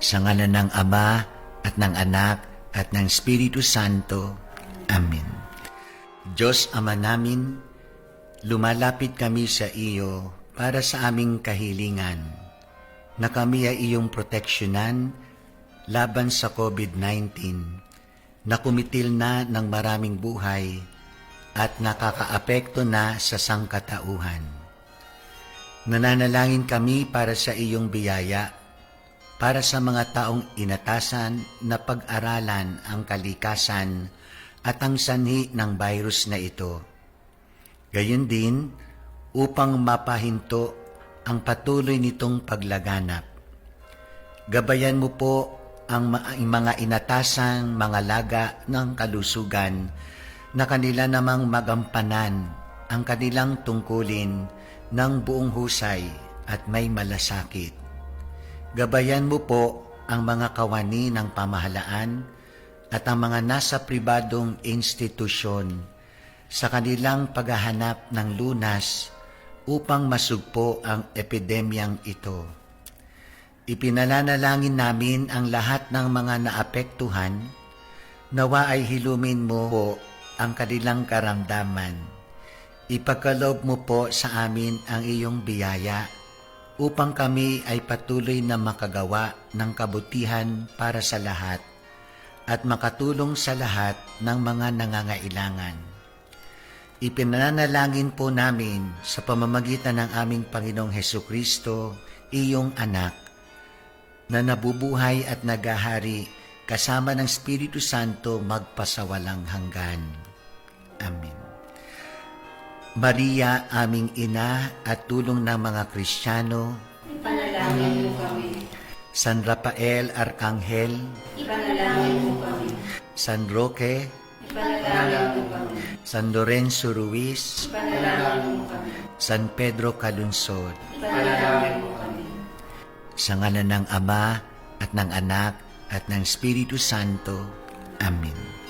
Sa ngalan ng Ama at ng Anak at ng Espiritu Santo. Amen. Diyos Ama namin, lumalapit kami sa iyo para sa aming kahilingan, na kami ay iyong proteksyonan laban sa COVID-19 na kumitil na ng maraming buhay at nakakaapekto na sa sangkatauhan. Nananalangin kami para sa iyong biyaya, para sa mga taong inatasan na pag-aralan ang kalikasan at ang sanhi ng virus na ito. Gayon din, upang mapahinto ang patuloy nitong paglaganap. Gabayan mo po ang mga inatasang mga laga ng kalusugan na kanila namang magampanan ang kanilang tungkulin ng buong husay at may malasakit. Gabayan mo po ang mga kawani ng pamahalaan at ang mga nasa pribadong institusyon sa kanilang paghahanap ng lunas upang masugpo ang epidemyang ito. Ipinananalangin namin ang lahat ng mga naapektuhan, nawa ay hilumin mo po ang kanilang karamdaman. Ipagkaloob mo po sa amin ang iyong biyaya upang kami ay patuloy na makagawa ng kabutihan para sa lahat at makatulong sa lahat ng mga nangangailangan. Ipinanalangin po namin sa pamamagitan ng aming Panginoong Hesukristo, iyong anak, na nabubuhay at naghahari kasama ng Espiritu Santo magpasawalang hanggan. Amen. Maria, aming ina at tulong ng mga Kristiyano, ipanalangin mo kami. San Rafael Arkanghel, Ipanalangin mo kami. San Roque, Ipanalangin mo kami. San Lorenzo Ruiz, Ipanalangin mo kami. San Pedro Calunsod, Ipanalangin mo kami. sa ngalan ng Ama at ng Anak at ng Espiritu Santo. Amen.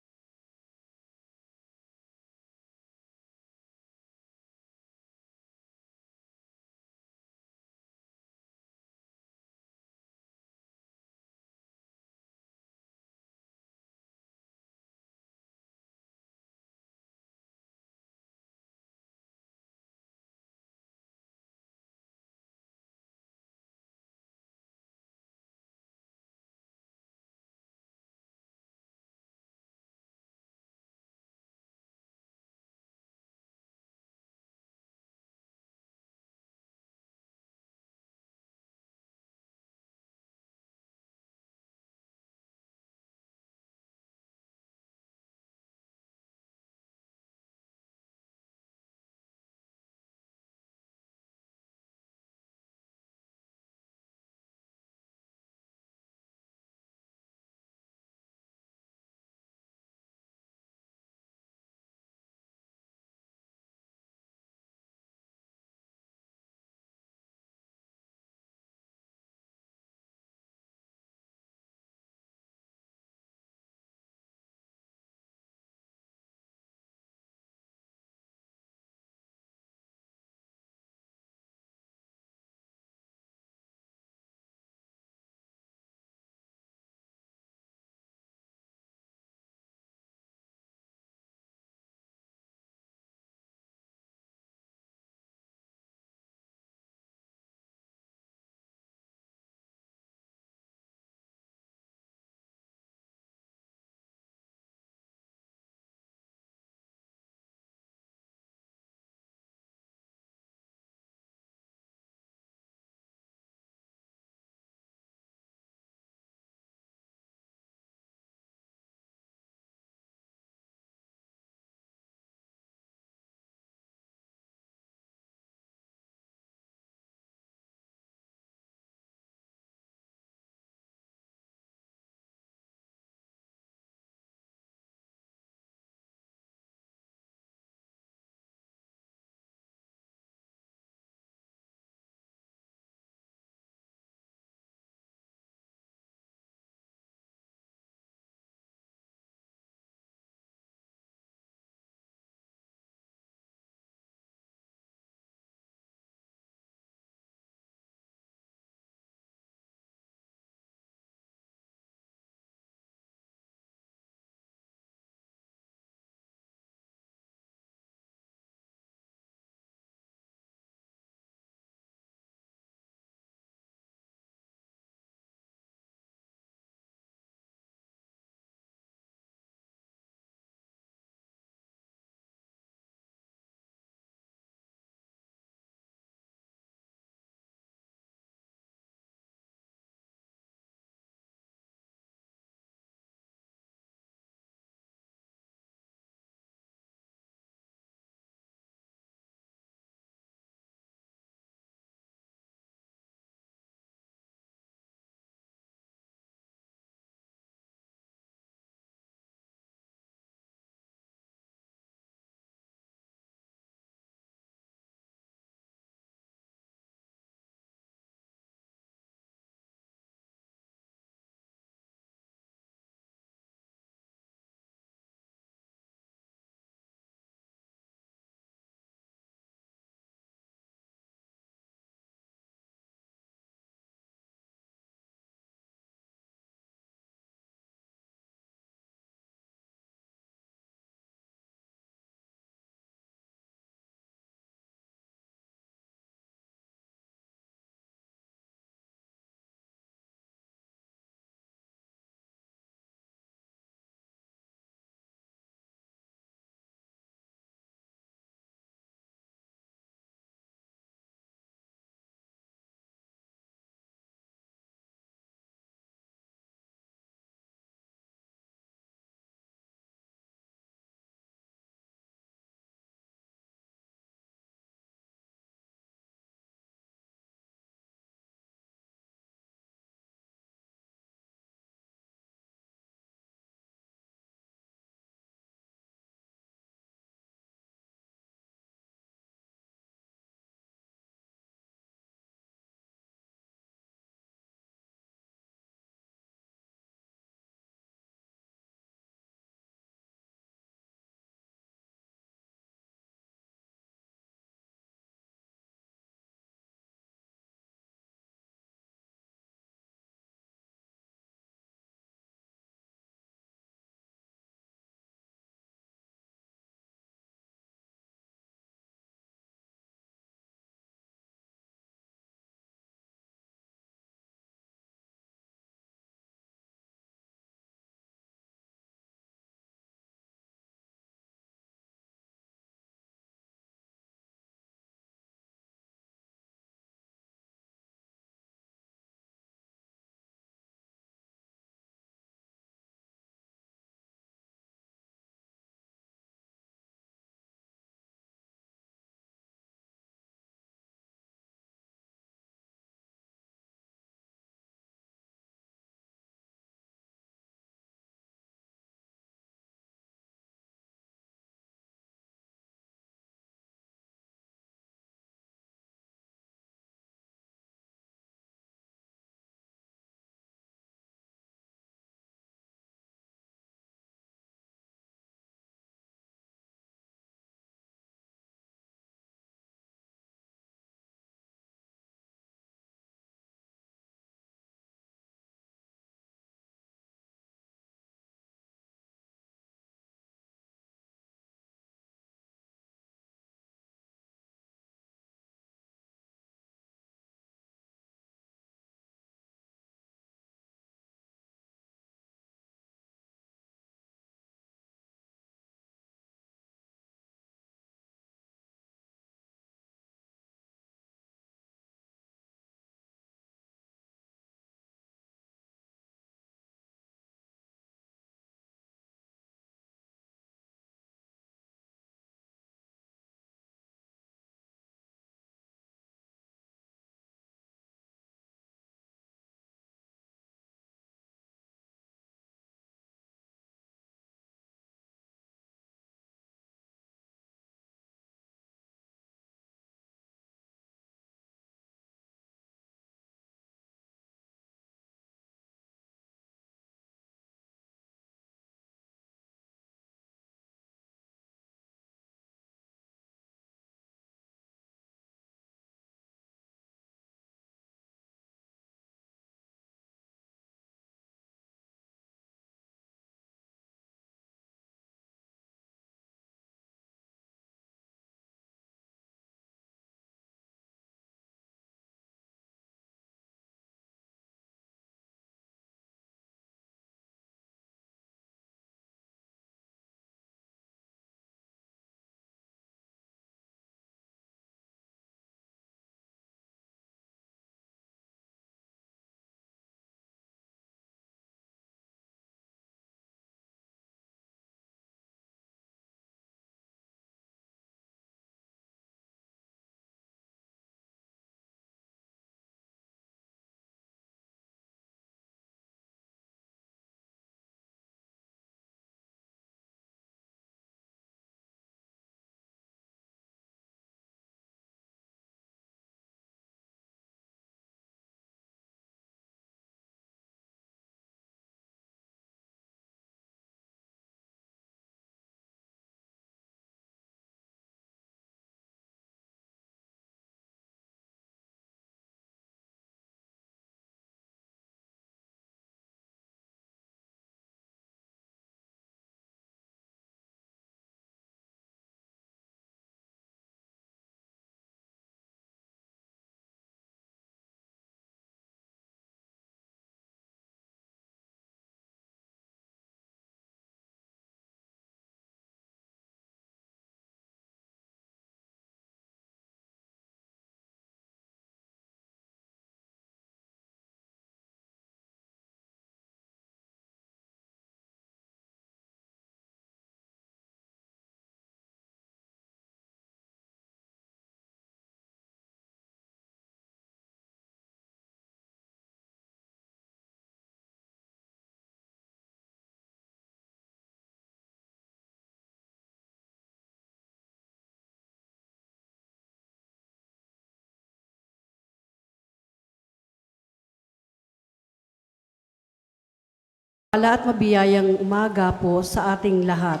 Pala at mabiyayang umaga po sa ating lahat.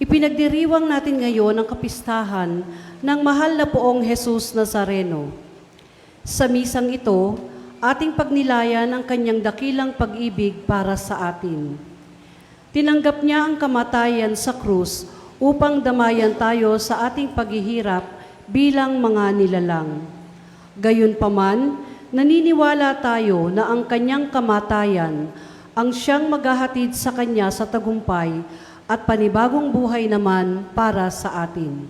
Ipinagdiriwang natin ngayon ang kapistahan ng mahal na poong Jesus Nazareno. Sa misang ito, ating pagnilayan ang kanyang dakilang pag-ibig para sa atin. Tinanggap niya ang kamatayan sa krus upang damayan tayo sa ating paghihirap bilang mga nilalang. Gayunpaman, naniniwala tayo na ang kanyang kamatayan ang siyang maghahatid sa kanya sa tagumpay at panibagong buhay naman para sa atin.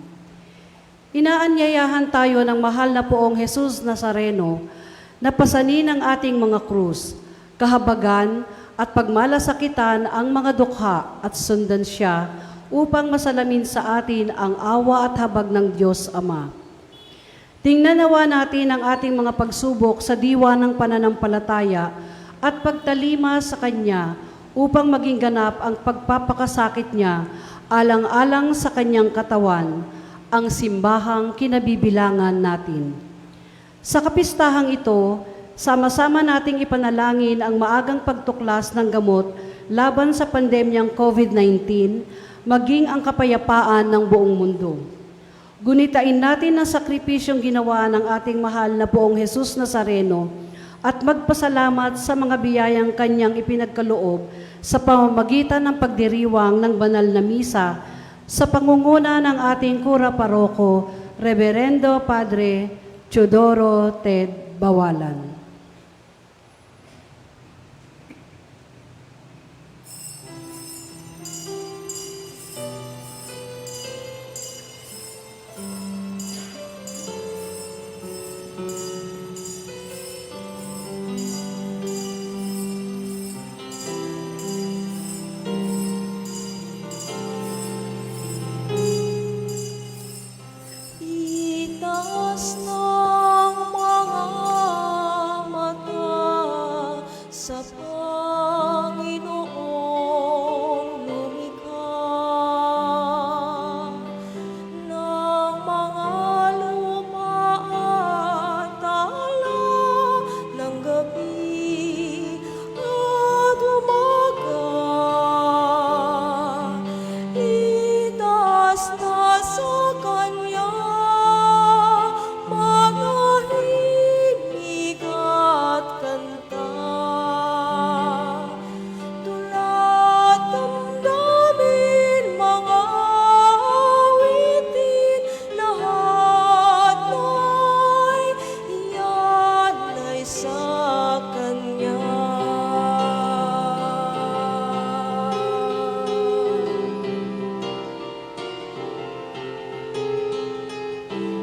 Inaanyayahan tayo ng mahal na poong Jesus Nazareno na pasanin ang ating mga krus, kahabagan at pagmalasakitan ang mga dukha at sundan siya upang masalamin sa atin ang awa at habag ng Diyos Ama. Tingnan nawa natin ang ating mga pagsubok sa diwa ng pananampalataya at pagtalima sa Kanya upang maging ganap ang pagpapakasakit niya alang-alang sa Kanyang katawan, ang simbahang kinabibilangan natin. Sa kapistahang ito, sama-sama nating ipanalangin ang maagang pagtuklas ng gamot laban sa pandemyang COVID-19, maging ang kapayapaan ng buong mundo. Gunitain natin ang sakripisyong ginawa ng ating mahal na poong Jesus Nazareno at magpasalamat sa mga biyayang kanyang ipinagkaloob sa pamamagitan ng pagdiriwang ng banal na misa sa pangunguna ng ating kura paroko, Reverendo Padre Teodoro Ted Bawalan. Itaas ng mga mata sa Panginoong lumikha ng mga lupa at tala ng gabi at umaga. Itaas na sa Kanya manahimik at kanta. Dula't damdamin mga awitin, lahat ay ialay sa Kanya.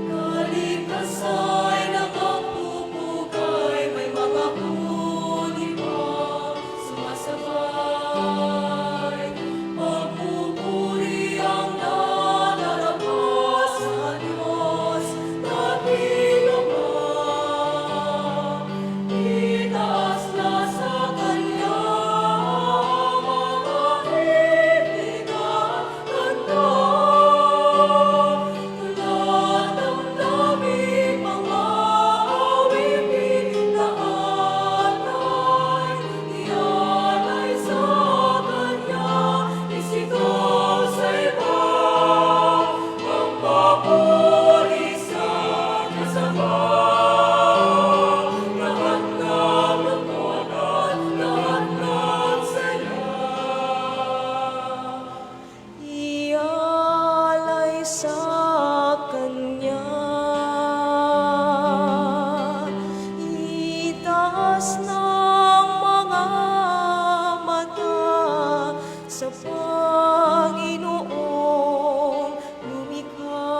Kaligtasay nakapupugay, may mga huni pa sumasabay. Magpupuri ang nalalabas sa Diyos, dakila pa. Itaas na sa Kanya manahimik at kanta. Dula't damdamin mga awitin, lahat ay ialay sa Kanya. Isigaw sa iba, magpapuri sa kasama. Lahat ng lungkot at lahat ng saya, ialay sa Kanya. Itaas ng mga mata sa Panginoong lumikha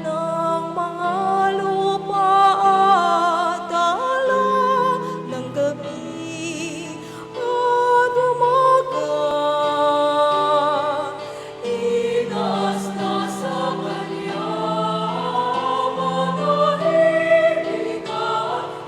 ng mga lupa at tala ng gabi at umaga. Itaas na sa Kanya manahimik at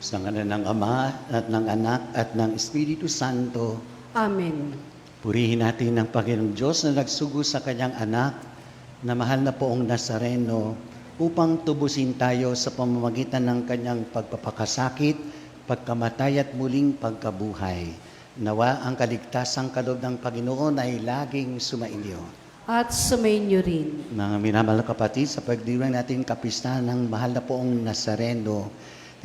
Sa ngalan ng Ama at ng Anak at ng Espiritu Santo, Amen. purihin natin ang Panginoong Diyos na nagsugo sa kanyang anak na mahal na poong Nazareno upang tubusin tayo sa pamamagitan ng kanyang pagpapakasakit, pagkamatay at muling pagkabuhay. Nawa ang kaligtasang kaloob ng Panginoon ay laging sumainyo. At sumainyo rin. Mga minamahal na kapatid, sa pagdiriwang natin kapistahan ng mahal na poong Nazareno,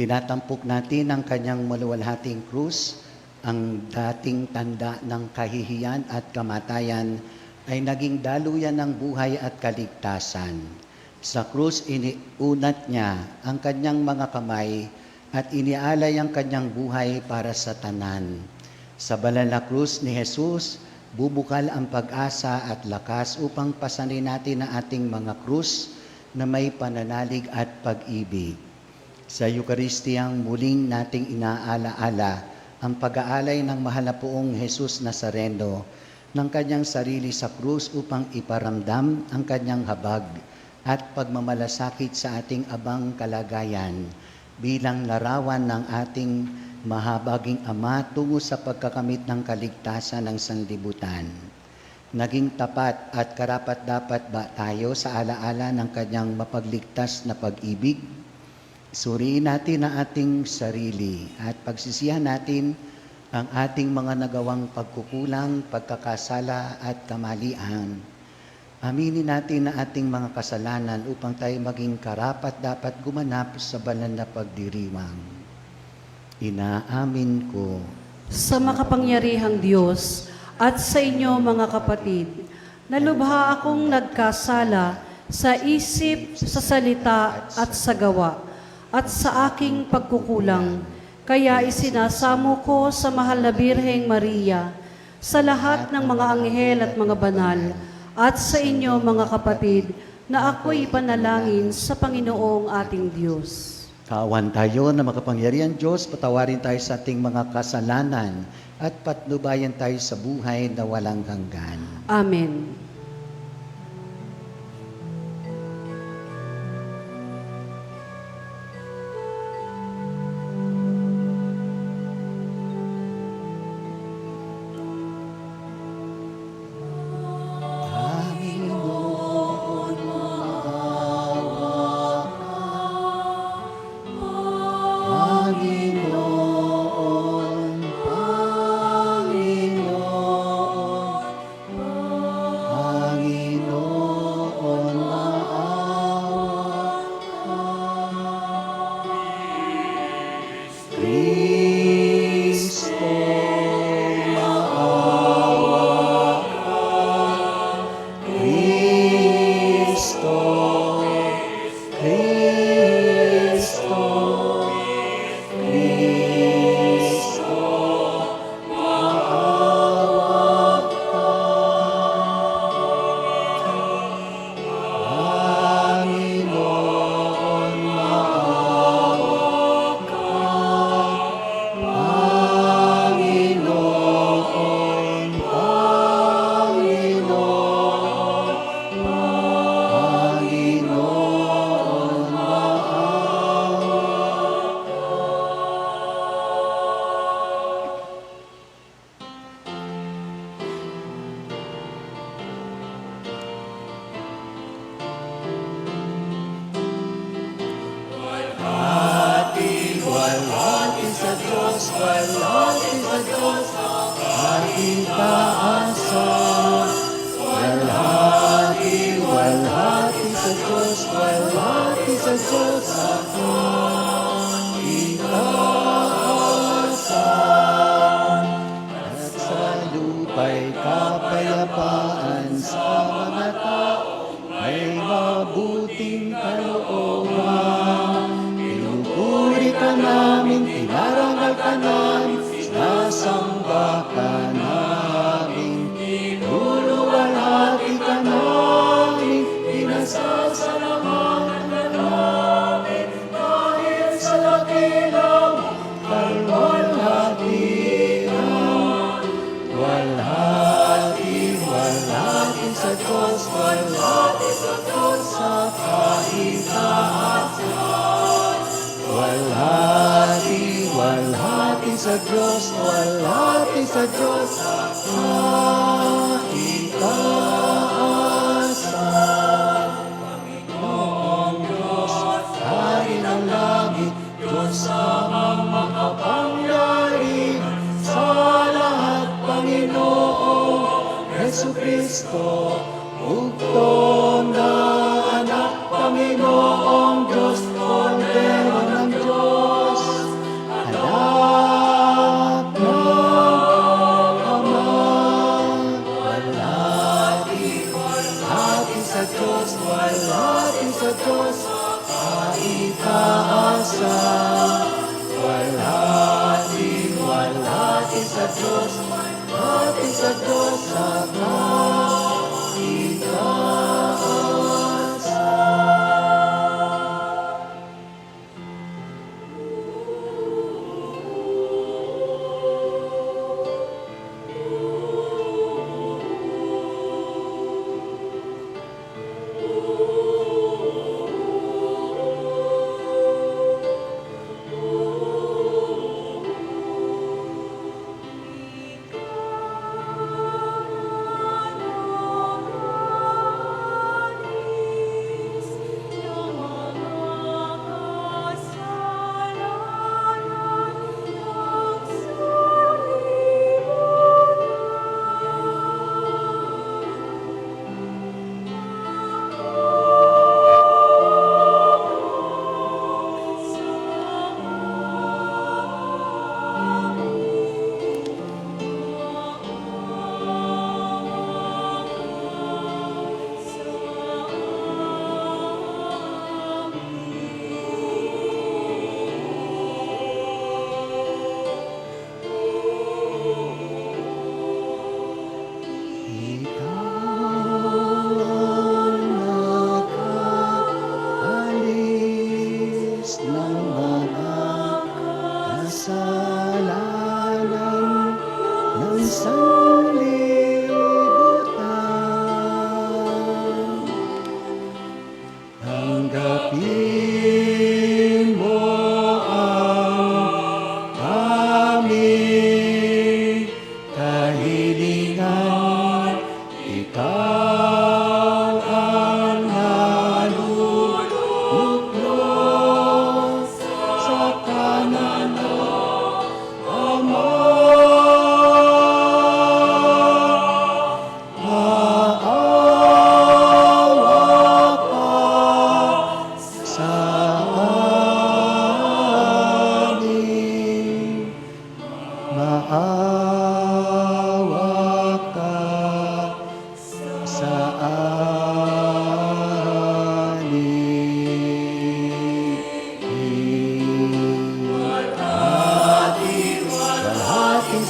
tinatampok natin ang kanyang maluwalhating krus. Ang dating tanda ng kahihiyan at kamatayan ay naging daluyan ng buhay at kaligtasan. Sa krus, iniunat niya ang kanyang mga kamay at inialay ang kanyang buhay para sa tanan. Sa banal na krus ni Jesus, bubukal ang pag-asa at lakas upang pasanin natin ang ating mga krus na may pananalig at pag-ibig. Sa Eukaristiyang muling nating inaalaala ang pag-aalay ng mahal na poong Jesus Nazareno ng kanyang sarili sa krus upang iparamdam ang kanyang habag at pagmamalasakit sa ating abang kalagayan bilang larawan ng ating mahabaging Ama tungo sa pagkakamit ng kaligtasan ng sanlibutan. Naging tapat at karapat-dapat ba tayo sa alaala ng kanyang mapagligtas na pag-ibig? Suriin natin ang ating sarili at pagsisihan natin ang ating mga nagawang pagkukulang, pagkakasala at kamalian. Aminin natin ang ating mga kasalanan upang tayo maging karapat-dapat gumanap sa banal na pagdiriwang. Inaamin ko Sa makapangyarihang Diyos at sa inyo mga kapatid, nalubha akong nagkasala sa isip, sa salita at sa gawa, at sa aking pagkukulang. Kaya isinasamo ko sa mahal na Birheng Maria, sa lahat ng mga anghel at mga banal, at sa inyo mga kapatid, na ako'y ipanalangin sa Panginoong ating Diyos. Kaawan tayo na makapangyarihan Diyos, patawarin tayo sa ating mga kasalanan at patnubayan tayo sa buhay na walang hanggan. Amen. Walhati sa Diyos, walhati sa Diyos, kaitaasan. Panginoong Diyos, Hari ng langit, Diyos amang makapangyari sa lahat, Panginoong Jesucristo, bugtong na anak, Panginoong Diyos, Kordero ng Diyos, anak ng Ama, walhati sa Diyos, walhati sa Diyos, kaitaasan. Walhati sa Diyos, walhati sa Diyos, sa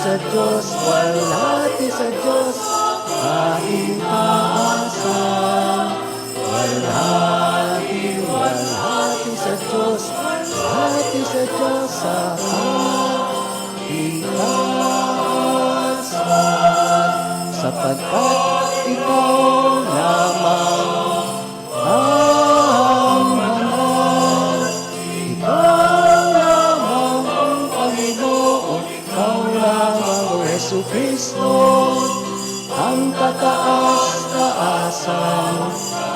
sa Diyos, walhati sa Diyos, kaitaasan. Walhati sa Diyos, walhati sa Diyos, sa kaitaasan. Sapagkat ikaw lamang ang manal, ikaw lamang ang Panginoon, ikaw lamang o Jesucristo, ang kataas-taasan,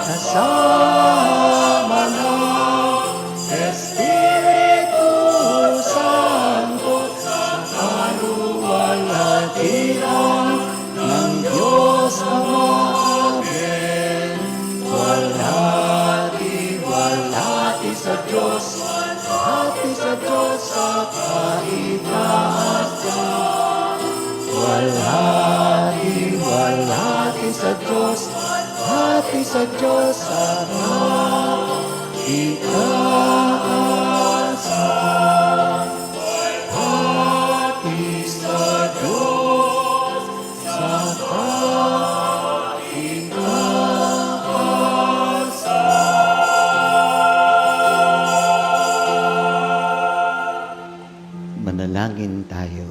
kasama ng Espiritu Santo, sa kaluwalhatian ng Diyos Ama. Amen. Walhati sa Diyos, walhati sa Diyos, sa kaitaasan. Walhati sa Diyos, walhati sa Diyos, sa kaitaasan. Walhati sa Diyos, sa kaitaasan. Manalangin tayo.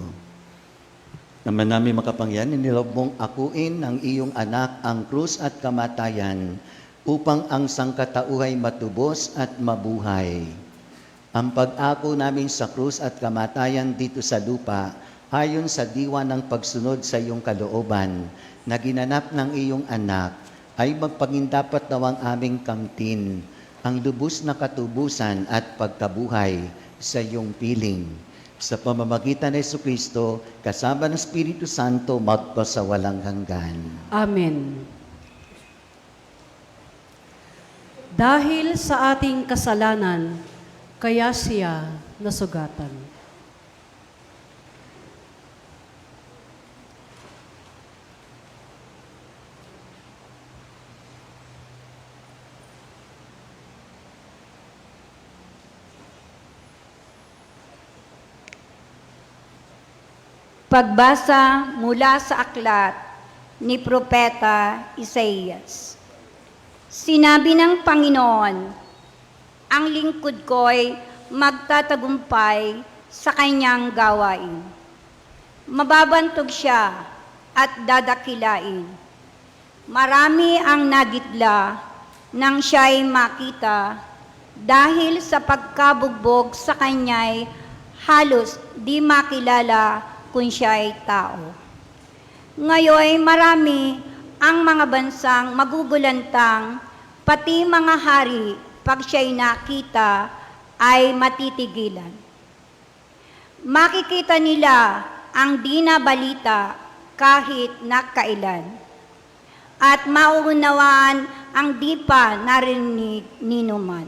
Naman namin makapangyarihan, niloob mong akuin ng iyong anak ang krus at kamatayan upang ang sangkatauhay matubos at mabuhay. ang pag-ako namin sa krus at kamatayan dito sa lupa, ayon sa diwa ng pagsunod sa iyong kalooban, na ginanap ng iyong anak, ay magpagindapat nawang aming kamtin, ang lubos na katubusan at pagkabuhay sa iyong piling. Sa pamamagitan ng Jesucristo, kasama ng Espiritu Santo, magpasawalang hanggan. Amen. Dahil sa ating kasalanan, kaya siya nasugatan. Pagbasa mula sa aklat ni Propeta Isaías. Sinabi ng Panginoon, ang lingkod ko'y magtatagumpay sa kanyang gawain. Mababantog siya at dadakilain. Marami ang nagitla nang siya'y makita dahil sa pagkabugbog sa kanya'y halos di makilala kung siya'y tao. Ngayon marami ang mga bansang magugulantang, pati mga hari pag siya'y nakita ay matitigilan. Makikita nila ang di na balita kahit nakailan, at mauunawaan ang di pa narinig ninuman.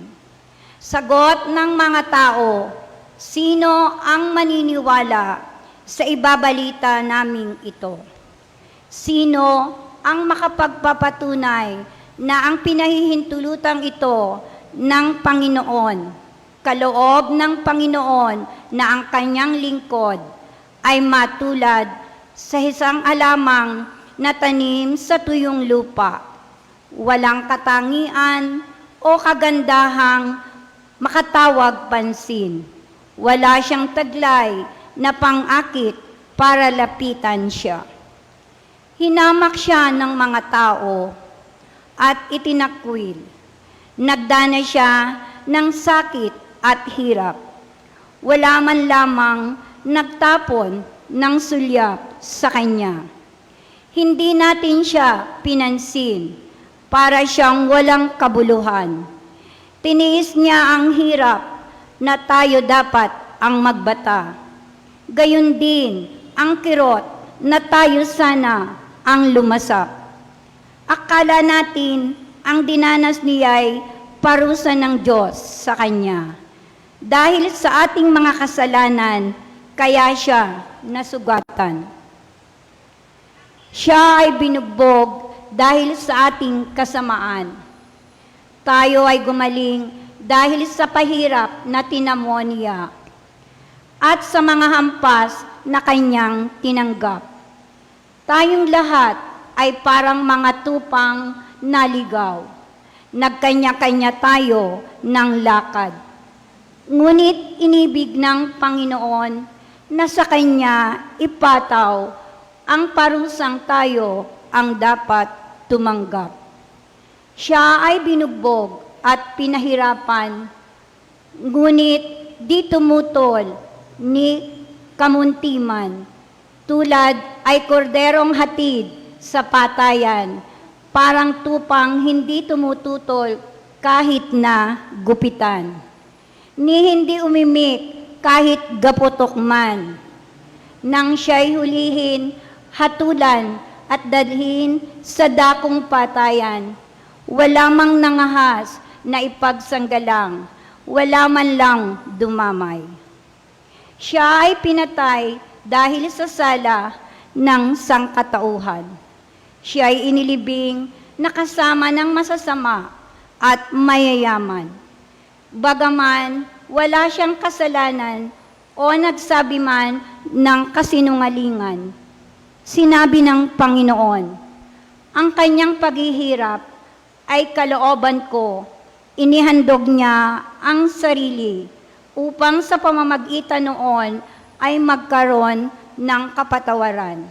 Sagot ng mga tao, sino ang maniniwala sa ibabalita naming ito? Sino ang makapagpapatunay na ang pinahihintulutang ito ng Panginoon, kaloob ng Panginoon na ang kanyang lingkod ay matulad sa isang alamang na tanim sa tuyong lupa, walang katangian o kagandahang makatawag pansin, wala siyang taglay na pang-akit para lapitan siya. Hinamak siya ng mga tao at itinakwil. Nagdana siya ng sakit at hirap. Wala man lamang nagtapon ng sulyap sa kanya. Hindi natin siya pinansin para siyang walang kabuluhan. Tiniis niya ang hirap na tayo dapat ang magbata. Gayon din ang kirot na tayo sana ang lumasap. Akala natin ang dinanas niya'y parusa ng Diyos sa Kanya. Dahil sa ating mga kasalanan, kaya siya nasugatan. Siya ay binugbog dahil sa ating kasamaan. Tayo ay gumaling dahil sa pahirap na tinamo niya at sa mga hampas na kanyang tinanggap. Tayong lahat ay parang mga tupang naligaw. Nagkanya-kanya tayo ng lakad. Ngunit inibig ng Panginoon na sa Kanya ipataw ang parusang tayo ang dapat tumanggap. Siya ay binugbog at pinahirapan, ngunit di tumutol ni kamuntiman, tulad ay korderong hatid sa patayan, parang tupang hindi tumututol kahit na gupitan, ni hindi umimik kahit gaputok man. Nang siya'y hulihin, hatulan at dalhin sa dakong patayan, wala mang nangahas na ipagsanggalang, wala man lang dumamay. Siya ay pinatay dahil sa sala ng sangkatauhan. Siya ay inilibing na kasama ng masasama at mayayaman. Bagaman wala siyang kasalanan o nagsabi man ng kasinungalingan, sinabi ng Panginoon, ang kanyang paghihirap ay kalooban ko, inihandog niya ang sarili upang sa pamamagitan noon ay magkaroon ng kapatawaran.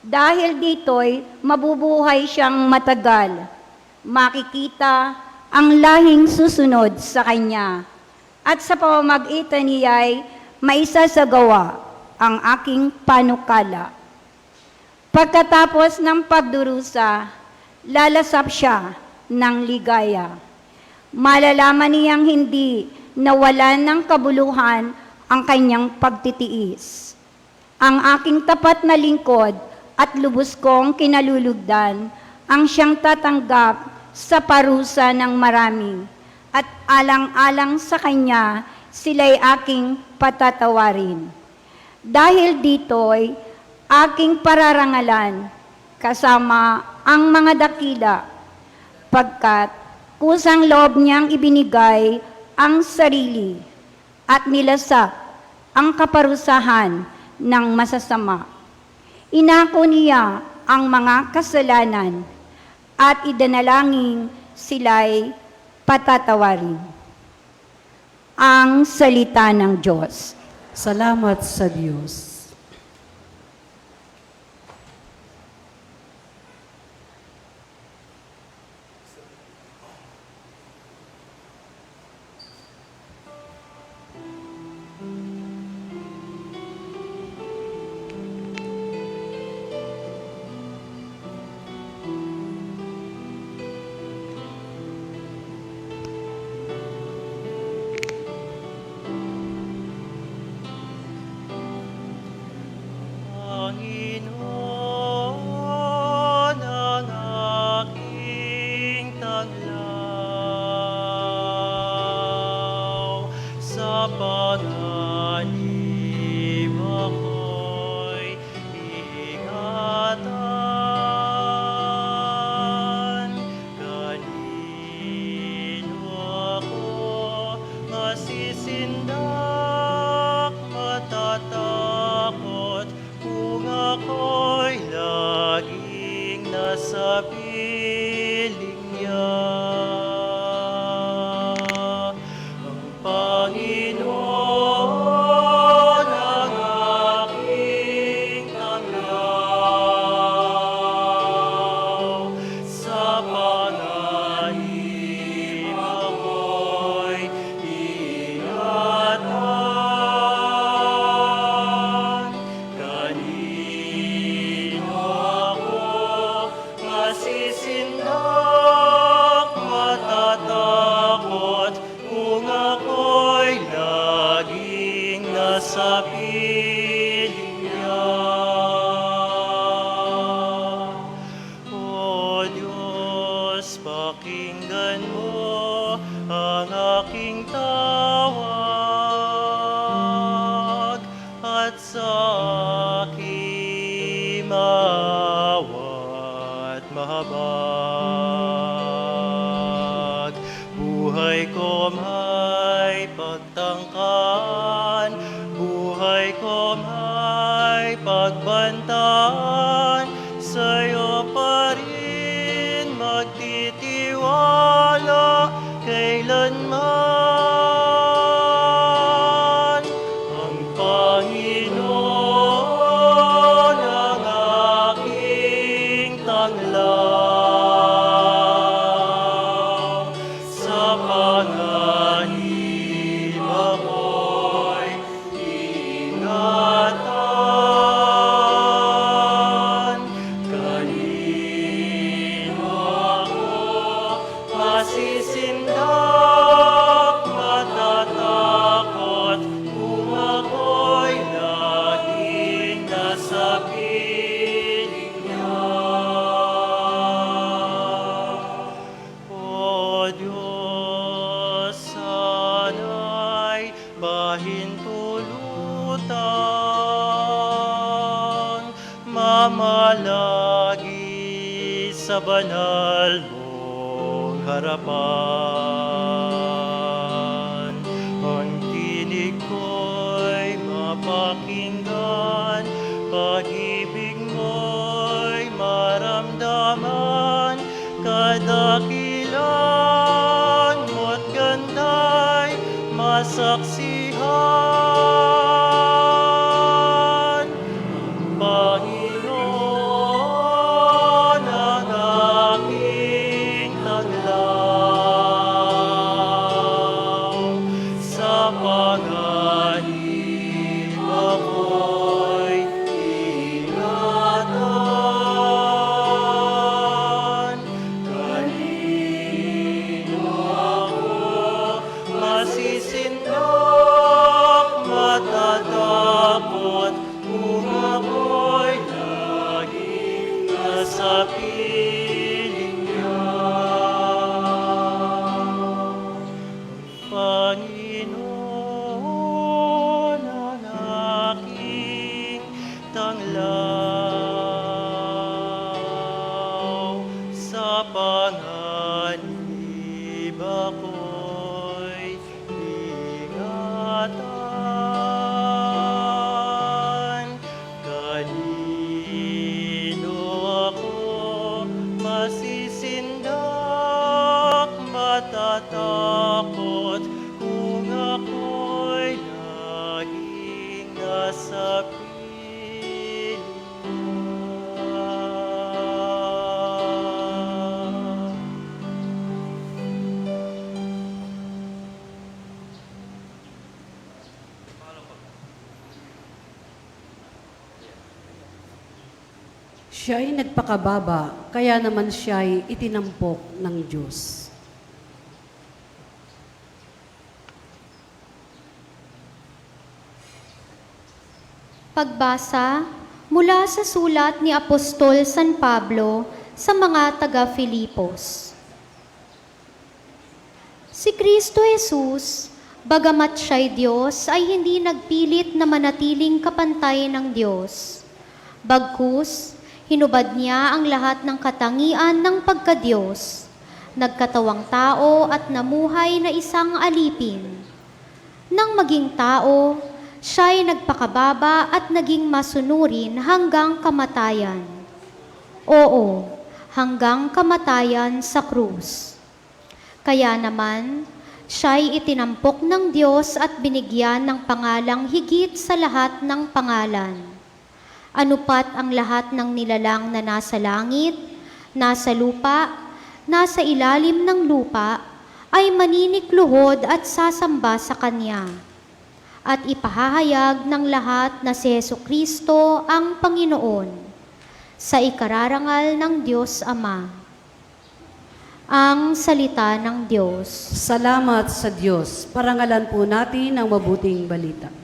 Dahil dito'y mabubuhay siyang matagal, makikita ang lahing susunod sa kanya, at sa pamamagitan niya'y maisasagawa ang aking panukala. Pagkatapos ng pagdurusa, lalasap siya ng ligaya. Malalaman niyang hindi nawalan ng kabuluhan ang kanyang pagtitiis. Ang aking tapat na lingkod at lubos kong kinalulugdan ang siyang tatanggap sa parusa ng marami, at alang-alang sa kanya sila'y aking patatawarin. Dahil dito'y aking pararangalan kasama ang mga dakila, pagkat kusang loob niyang ibinigay ang sarili at nilasak ang kaparusahan ng masasama. Inako niya ang mga kasalanan at idanalangin sila'y patatawarin. Ang salita ng Diyos. Salamat sa Diyos. Panginoon ang aking taglaw, sa panganib ako'y iingatan. Kanino ako masisindak, matatakot, kung ako'y laging nasa piling niya. Ang Panginoon ang aking tanglaw, sa panganib ako'y iingatan. Kanino ako masisindak, matatakot, kung ako'y laging nasa piling niya. O Diyos, pakinggan mo ang aking tawag, at sa aking maawa't mahabag. Buhay ko may pagtangkan, buhay ko may pagbantaan, sa'yo pa rin magtitiwala kailanman. Ang Panginoon ang aking tanglaw, sa panganib ako'y ingatan. Kanino ako masisindak, matatakot, kung ako'y laging nasa piling niya. O Diyos, sana'y pahintulutan, mamalagi sa banal mong harapan. Ang tinig ko'y mapakinggan, pag-ibig mo'y maramdaman, kadakilan mo't ganda'y masaksihan. Panginoon ang aking taglaw, sa piling niya. Panginoon ang aking tanglaw, sa panganib ako'y ingatan. Kanino ako masisindak, matatakot kung ako'y laging nasa piling niya. Siya'y nagpakababa, kaya naman siya'y itinampok ng Diyos. Pagbasa mula sa sulat ni Apostol San Pablo sa mga taga-Filipos. Si Kristo Jesus, bagamat siya'y Diyos, ay hindi nagpilit na manatiling kapantay ng Diyos. Bagkus, hinubad niya ang lahat ng katangian ng pagka-Diyos, nagkatawang tao at namuhay na isang alipin. Nang maging tao, siya'y nagpakababa at naging masunurin hanggang kamatayan. Oo, hanggang kamatayan sa krus. Kaya naman, siya'y itinampok ng Diyos at binigyan ng pangalang higit sa lahat ng pangalan. Anupat ang lahat ng nilalang na nasa langit, nasa lupa, nasa ilalim ng lupa, ay maninikluhod at sasamba sa Kanya. At ipahahayag ng lahat na si Jesucristo ang Panginoon sa ikararangal ng Diyos Ama. Ang salita ng Diyos. Salamat sa Diyos. Parangalan po natin ang mabuting balita.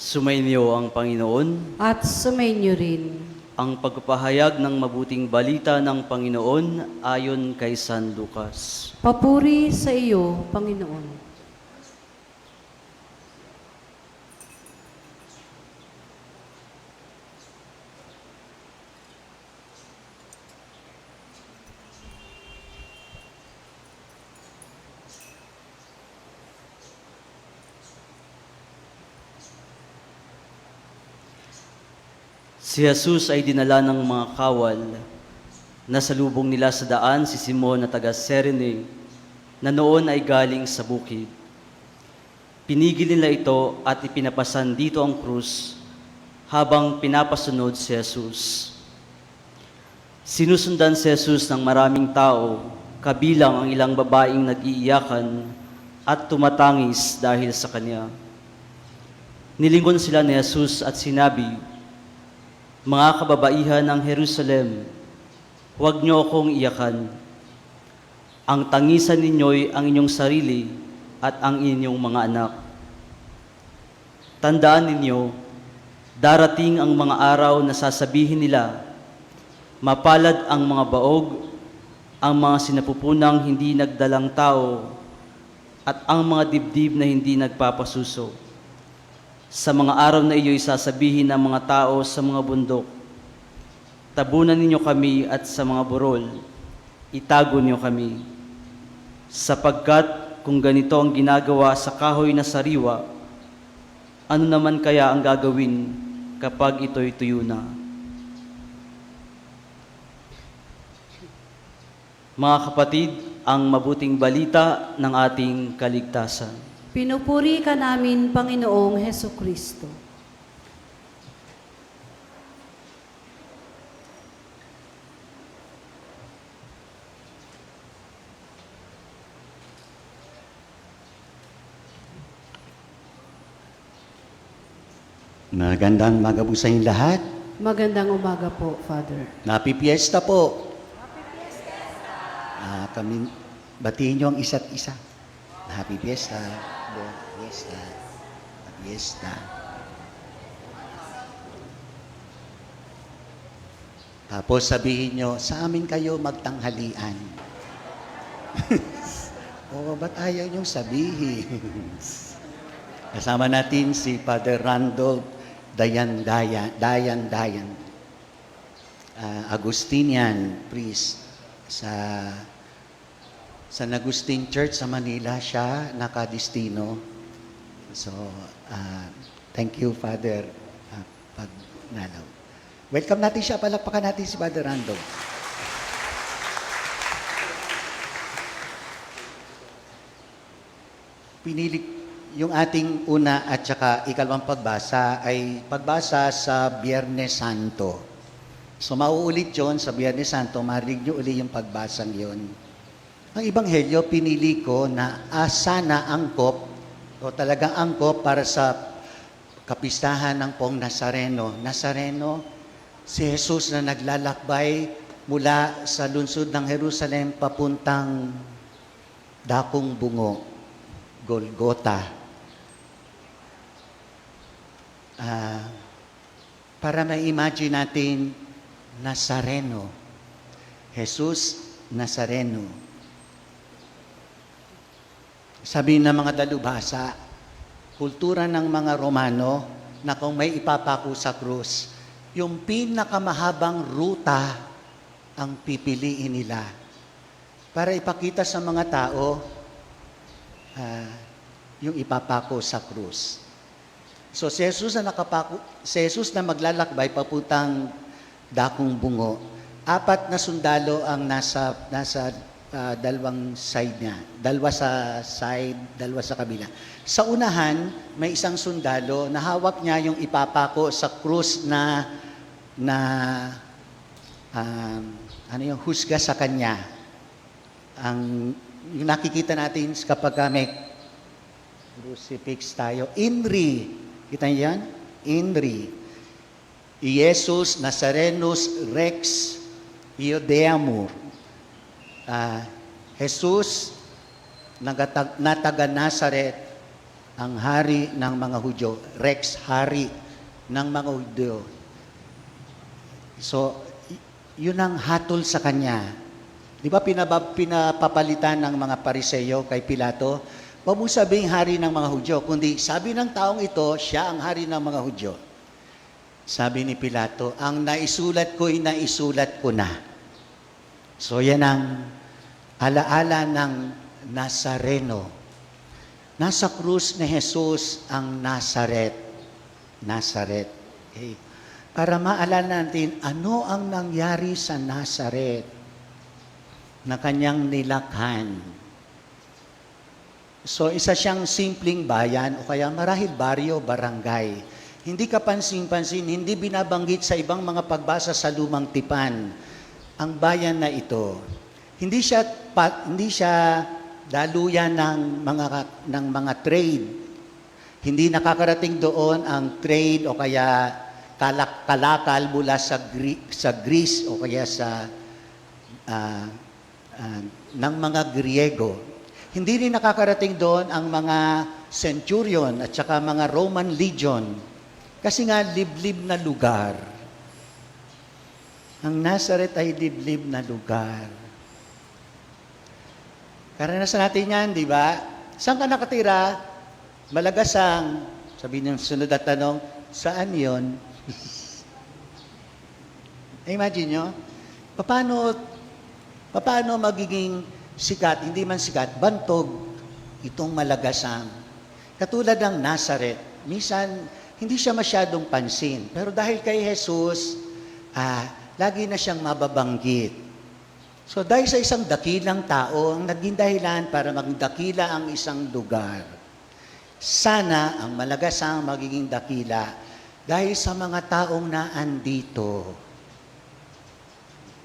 Sumainyo ang Panginoon. At sumainyo rin. Ang pagpapahayag ng mabuting balita ng Panginoon ayon kay San Lucas. Papuri sa iyo, Panginoon. Si Jesus ay dinala ng mga kawal. Nasalubong nila sa daan si Simon na taga Cirene, na noon ay galing sa bukid. Pinigil nila ito at ipinapasan dito ang krus habang pinapasunod si Jesus. Sinusundan si Jesus ng maraming tao, kabilang ang ilang babaeng nag-iiyakan at tumatangis dahil sa Kanya. Nilingon sila ni Jesus at sinabi, Mga kababaihan ng Jerusalem, huwag niyo akong iyakan. Ang tangisan ninyo'y ang inyong sarili at ang inyong mga anak. Tandaan ninyo, darating ang mga araw na sasabihin nila, mapalad ang mga baog, ang mga sinapupunang hindi nagdalang tao, at ang mga dibdib na hindi nagpapasuso. Sa mga araw na iyo'y sasabihin ng mga tao sa mga bundok, tabunan ninyo kami at sa mga burol, itago niyo kami. Sapagkat kung ganito ang ginagawa sa kahoy na sariwa, ano naman kaya ang gagawin kapag ito'y tuyo na? Mga kapatid, ang mabuting balita ng ating kaligtasan. Pinupuri ka namin, Panginoong Heso Kristo. Magandang umaga po sa inyong lahat. Magandang umaga po, Father. Napipiesta po. Kami, batiin niyo ang isa't isa. Happy Fiesta. Bon Fiesta. Happy Fiesta. Tapos sabihin niyo, sa amin kayo magtanghalian. Oo, ba't ayaw niyong sabihin? Kasama natin si Father Randolph Dayan, Agustinian priest sa San Agustin Church sa Manila siya nakadistino. So, thank you, Father, Pagnalaw. Welcome natin siya. Palakpakan natin si Father Randolph. Pinili yung ating una at saka ikalawang pagbasa ay pagbasa sa Biyernes Santo. So mauulit yon sa Biyernes Santo, marinig nyo uli yung pagbasang yon. Ang Ebanghelyo, pinili ko na sana angkop, o talagang angkop para sa kapistahan ng Pong Nazareno. Nazareno, si Jesus na naglalakbay mula sa lungsod ng Jerusalem papuntang Dakong Bungo, Golgota. Para ma-imagine natin, Nazareno. Jesus Nazareno. Sabi ng mga dalubhasa, kultura ng mga Romano na kung may ipapako sa krus, yung pinakamahabang ruta ang pipiliin nila para ipakita sa mga tao yung ipapako sa krus. So si Jesus na maglalakbay papuntang Dakong Bungo, 4 na sundalo ang nasa dalawang side niya. Dalawa sa side, dalawa sa kabila. Sa unahan, may isang sundalo na hawak niya yung ipapako sa krus na yung husga sa kanya. Yung nakikita natin kapag may crucifix tayo, INRI. Kita niyo yan? INRI. Iesus Nazarenus Rex Iodeamur. Jesus na taga Nazaret, ang hari ng mga Hudyo. Rex, hari ng mga Hudyo. So, yun ang hatol sa kanya. Di ba pinapapalitan ng mga Pariseyo kay Pilato? Huwag mong sabing hari ng mga Hudyo, kundi sabi ng taong ito, siya ang hari ng mga Hudyo. Sabi ni Pilato, ang naisulat ko na. So yan ang alaala ng Nazareno. Nasa krus ni Jesus ang Nazaret. Nazaret. Okay. Para maalala natin, ano ang nangyari sa Nazaret na kanyang nilakhan. So isa siyang simpleng bayan o kaya marahil baryo, barangay. Hindi kapansin-pansin, hindi binabanggit sa ibang mga pagbasa sa Lumang Tipan ang bayan na ito. Hindi siya daluyan ng mga trade. Hindi nakakarating doon ang trade o kaya kalakal mula sa Greece o kaya sa ng mga Griego. Hindi rin nakakarating doon ang mga centurion at saka mga Roman legion kasi nga liblib na lugar. Ang Nazareth ay liblib na lugar. Karanasan natin yan, di ba? Saan ka nakatira? Malagasang. Sabi ng sunod at tanong, saan yon? Imagine nyo, paano magiging sikat, hindi man sikat, bantog itong Malagasang. Katulad ng Nazareth, minsan hindi siya masyadong pansin. Pero dahil kay Jesus, lagi na siyang mababanggit. So dahil sa isang dakilang tao, ang naging dahilan para maging dakila ang isang lugar. Sana ang Malagasang magiging dakila dahil sa mga taong naandito.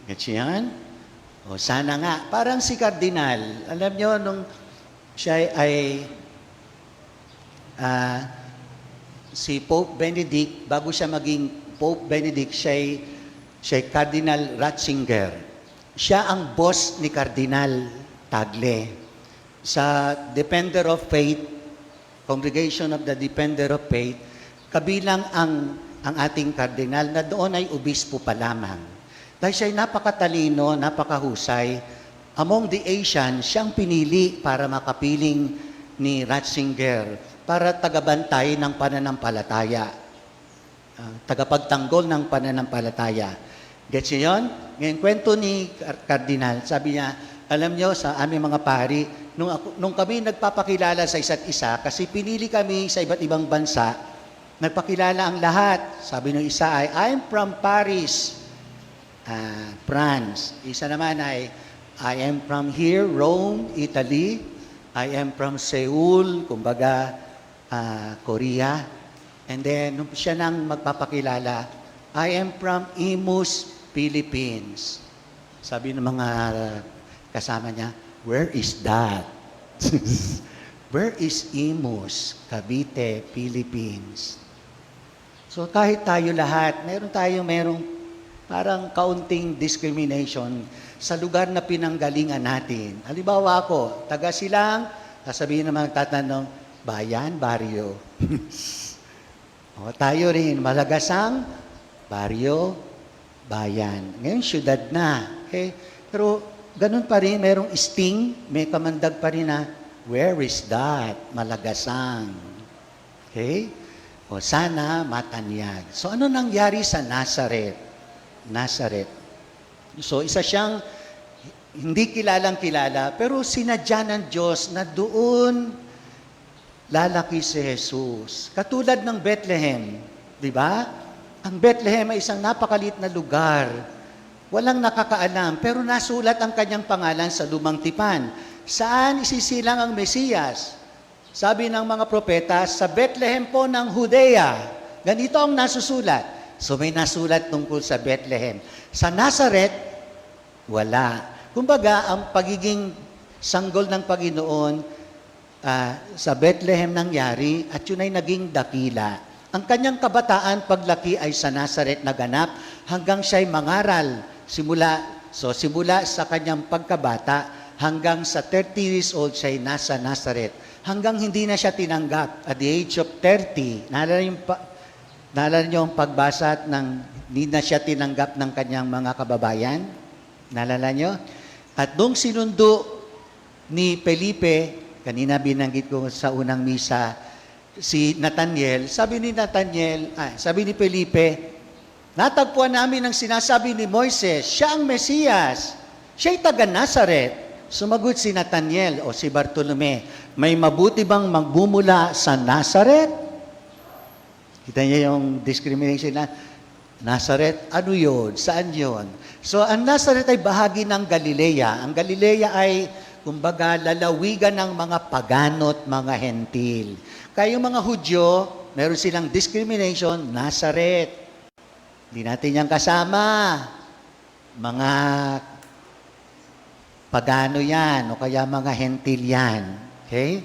Gets yan? O sana nga. Parang si Kardinal. Alam nyo, nung siya ay si Pope Benedict, bago siya maging Pope Benedict, siya ay Cardinal Ratzinger. Siya ang boss ni Cardinal Tagle. Sa Defender of Faith, Congregation of the Defender of Faith, kabilang ang ating kardinal na doon ay obispo pa lamang. Dahil siya ay napakatalino, napakahusay, among the Asians, siyang pinili para makapiling ni Ratzinger para tagabantay ng pananampalataya. Tagapagtanggol ng pananampalataya. Gets niyo yun? Ngayon, kwento ni Kardinal, sabi niya, alam niyo, sa aming mga pari, nung kami nagpapakilala sa isa't isa, kasi pinili kami sa iba't ibang bansa, nagpakilala ang lahat. Sabi ng isa ay, I'm from Paris, France. Isa naman ay, I am from here, Rome, Italy. I am from Seoul, kumbaga, Korea. And then, nung siya nang magpapakilala, I am from Imus, Philippines. Sabi ng mga kasama niya, where is that? Where is Imus, Cavite, Philippines? So kahit tayo lahat, merong parang kaunting discrimination sa lugar na pinanggalingan natin. Halimbawa ako, taga Silang, sasabihin naman tatanong, bayan, baryo. O, tayo rin, Malagasang, baryo, bayan. Ngayon, syudad na. Okay? Pero ganun pa rin, merong sting, may kamandag pa rin na, where is that? Malagasang. Okay? O sana matanyag. So ano nangyari sa Nazareth? Nazareth. So isa siyang hindi kilalang kilala, pero sinadya ng Diyos na doon lalaki si Jesus. Katulad ng Bethlehem, di ba? Ang Bethlehem ay isang napakalit na lugar. Walang nakakaalam, pero nasulat ang kanyang pangalan sa lumang tipan. Saan isisilang ang Mesiyas? Sabi ng mga propeta, sa Bethlehem po ng Judea. Ganito ang nasusulat. So may nasulat tungkol sa Bethlehem. Sa Nazareth, wala. Kumbaga, ang pagiging sanggol ng Panginoon sa Bethlehem nangyari at yun ay naging dakila. Ang kanyang kabataan paglaki ay sa Nazareth naganap hanggang siya'y mangaral. Simula sa kanyang pagkabata hanggang sa 30 years old siya'y nasa Nazareth. Hanggang hindi na siya tinanggap at the age of 30. Naalala niyo ang pagbasa at hindi na siya tinanggap ng kanyang mga kababayan? Naalala niyo? At nung sinundo ni Felipe, kanina binanggit ko sa unang misa, si Nathaniel, sabi ni Felipe, natagpuan namin ang sinasabi ni Moises, siya ang Mesiyas, siya'y taga Nazareth. Sumagot si Nathaniel o si Bartolome, may mabuti bang magbumula sa Nazareth? Kita niyo yung discrimination na, Nazareth, ano yun? Saan yun? So, ang Nazareth ay bahagi ng Galilea. Ang Galilea ay, kumbaga, lalawigan ng mga pagano at mga hentil. Kaya yung mga Hudyo, meron silang discrimination, Nazareth. Hindi natin yan kasama. Mga pagano yan, o kaya mga hentil yan. Okay?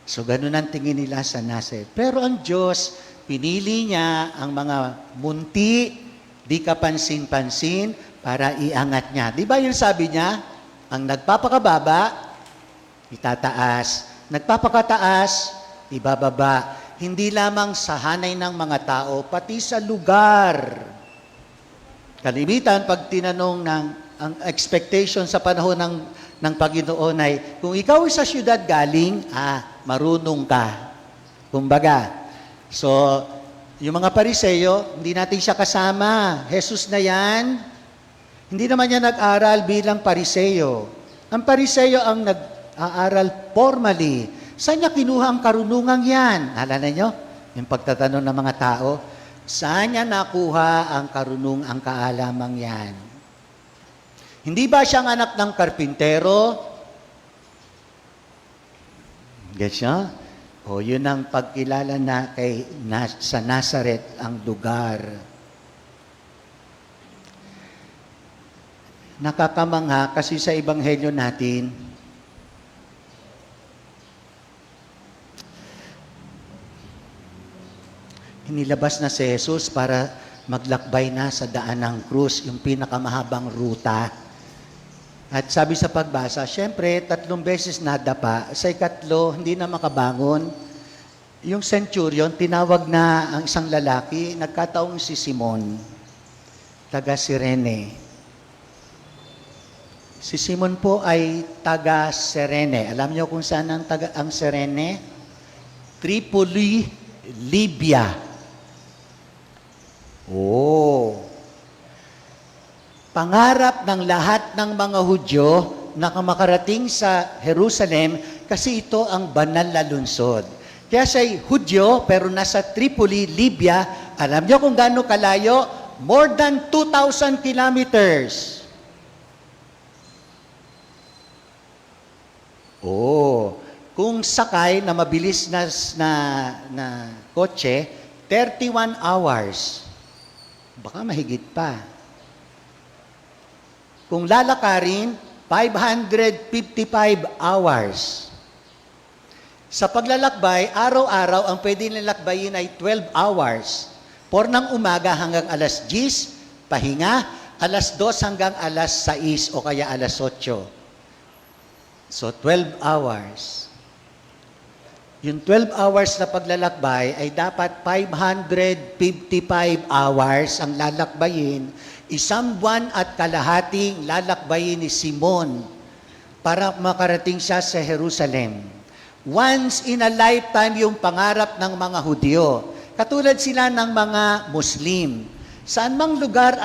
So, ganun ang tingin nila sa Nazareth. Pero ang Diyos, pinili niya ang mga munti, di kapansin-pansin, para iangat niya. Di ba yung sabi niya? Ang nagpapakababa, itataas. Nagpapakataas, ibababa. Hindi lamang sa hanay ng mga tao, pati sa lugar. Kalimitan, pag tinanong ng ang expectation sa panahon ng Panginoon ay, kung ikaw ay sa syudad galing, marunong ka. Kumbaga, so, yung mga Pariseyo, hindi natin siya kasama. Jesus na yan. Hindi naman niya nag-aral bilang Pariseyo. Ang Pariseyo ang nag-aaral formally. Saan niya kinuha ang karunungang yan? Alala niyo? Yung pagtatanong ng mga tao, saan niya nakuha ang ang kaalamang yan? Hindi ba siyang anak ng karpintero? Gets niyo? O, yun ang pagkilala na sa Nazareth, ang lugar. Nakakamangha kasi sa Ebanghelyo natin, inilabas na si Jesus para maglakbay na sa daan ng krus, yung pinakamahabang ruta. At sabi sa pagbasa, syempre, 3 beses nadapa. Sa ikatlo, hindi na makabangon. Yung centurion, tinawag na ang isang lalaki, nagkataong si Simon, taga Cirene. Si Simon po ay taga Cirene. Alam niyo kung saan ang Cirene? Tripoli, Libya. Pangarap ng lahat ng mga Hudyo na makarating sa Jerusalem kasi ito ang banal na lungsod. Kaya siya'y Hudyo pero nasa Tripoli, Libya. Alam niyo kung gaano kalayo? More than 2,000 kilometers. Kung sakay na mabilis na kotse, 31 hours. Baka mahigit pa. Kung lalakarin, 555 hours. Sa paglalakbay, araw-araw, ang pwede nilalakbayin ay 12 hours. 4 ng umaga hanggang alas 10, pahinga, alas 2 hanggang alas 6 o kaya alas 8. So, 12 hours. Yung 12 hours na paglalakbay ay dapat 555 hours ang lalakbayin. 1 buwan at kalahating lalakbayin ni Simon para makarating siya sa Jerusalem. Once in a lifetime yung pangarap ng mga Hudyo. Katulad sila ng mga Muslim. Saan mang lugar,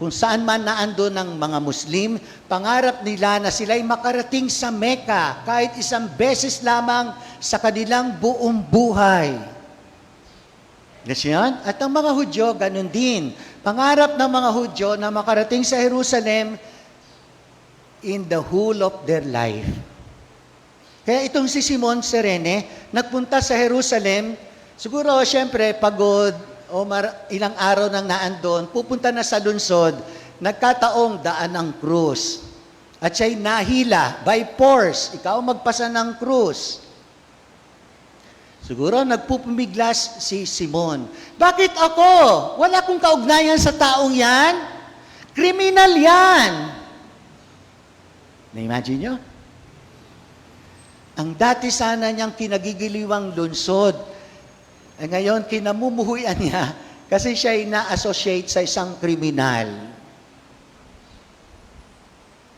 kung saan man naandun ng mga Muslim, pangarap nila na sila'y makarating sa Mecca kahit 1 beses lamang sa kanilang buong buhay. Yes, yan? At ang mga Hudyo, ganun din. Pangarap ng mga Hudyo na makarating sa Jerusalem in the whole of their life. Kaya itong si Simon Cirene, nagpunta sa Jerusalem, siguro, siyempre, pagod, o ilang araw nang naandun, pupunta na sa lungsod, nagkataong daan ng krus. At siya'y nahila by force. Ikaw magpasa ng krus. Siguro nagpupumiglas si Simon. Bakit ako? Wala akong kaugnayan sa taong yan. Kriminal yan. Na-imagine nyo? Ang dati sana niyang kinagigiliwang lungsod, ngayon kinamumuhuyan niya kasi siya ay na-associate sa isang kriminal.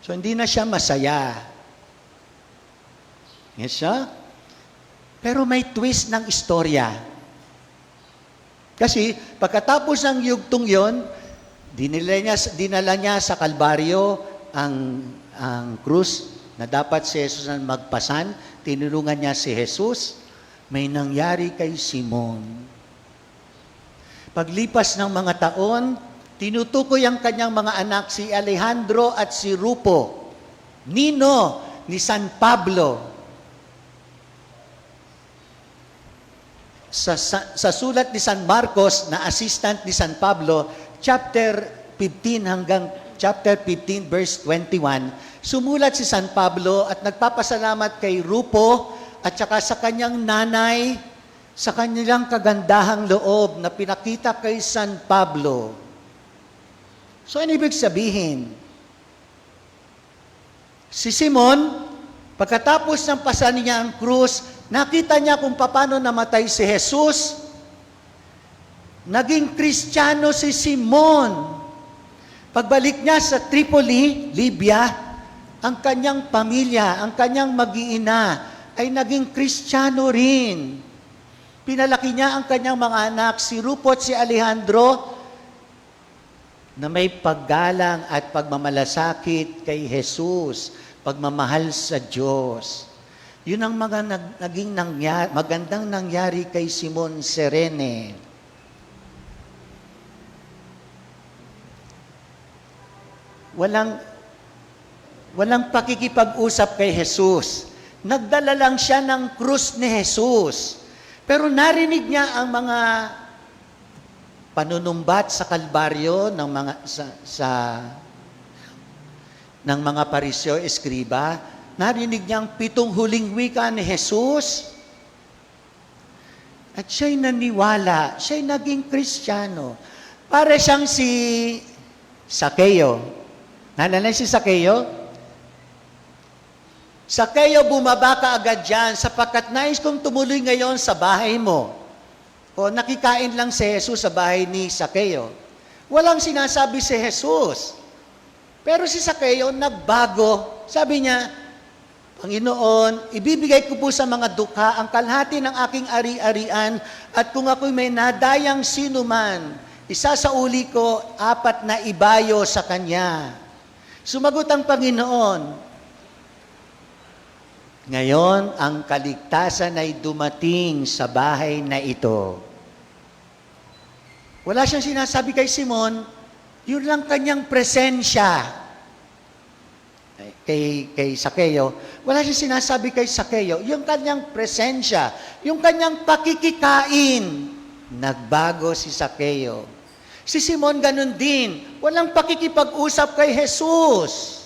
So hindi na siya masaya. Yes, siya? Pero may twist ng istorya. Kasi pagkatapos ng yugtong yon, dinala niya sa Kalbaryo ang krus na dapat si Jesus ang magpasan. Tinulungan niya si Jesus. May nangyari kay Simon. Paglipas ng mga taon, tinutukoy ang kanyang mga anak, si Alejandro at si Rupo, nino ni San Pablo. Sa sulat ni San Marcos na assistant ni San Pablo, chapter 15 hanggang chapter 15 verse 21, sumulat si San Pablo at nagpapasalamat kay Rupo at saka sa kanyang nanay sa kanilang kagandahang loob na pinakita kay San Pablo. So, ano ibig sabihin? Si Simon, pagkatapos ng pasan niya ang krus, nakita niya kung paano namatay si Jesus. Naging Kristiyano si Simon. Pagbalik niya sa Tripoli, Libya, ang kanyang pamilya, ang kanyang mag-iina, ay naging Kristiyano rin. Pinalaki niya ang kanyang mga anak, si Rufo at si Alejandro, na may paggalang at pagmamalasakit kay Jesus, pagmamahal sa Diyos. Yun ang mga magandang nangyari kay Simon Serene. Walang pakikipag-usap kay Jesus. Nagdala lang siya ng krus ni Jesus. Pero narinig niya ang mga panunumbat sa Kalbaryo ng mga Pariseo, Eskriba. Narinig niya ang 7 huling wika ni Jesus. At siya'y naniwala, siya'y naging Kristiyano. Para siyang si Sakeo. Nalala si Sakeo? Sakeo, bumaba ka agad dyan sapagkat nais kong tumuloy ngayon sa bahay mo. O nakikain lang si Jesus sa bahay ni Sakeo. Walang sinasabi si Jesus. Pero si Sakeo nagbago. Sabi niya, Panginoon, ibibigay ko po sa mga dukha ang kalahati ng aking ari-arian at kung ako'y may nadayang sinuman, isasauli ko 4 na ibayo sa kanya. Sumagot ang Panginoon, ngayon ang kaligtasan ay dumating sa bahay na ito. Wala siyang sinasabi kay Simon, yun lang kanyang presensya. Kay Sakeo, wala siyang sinasabi kay Sakeo, yung kanyang presensya, yung kanyang pakikikain, nagbago si Sakeo. Si Simon ganun din, walang pakikipag-usap kay Jesus.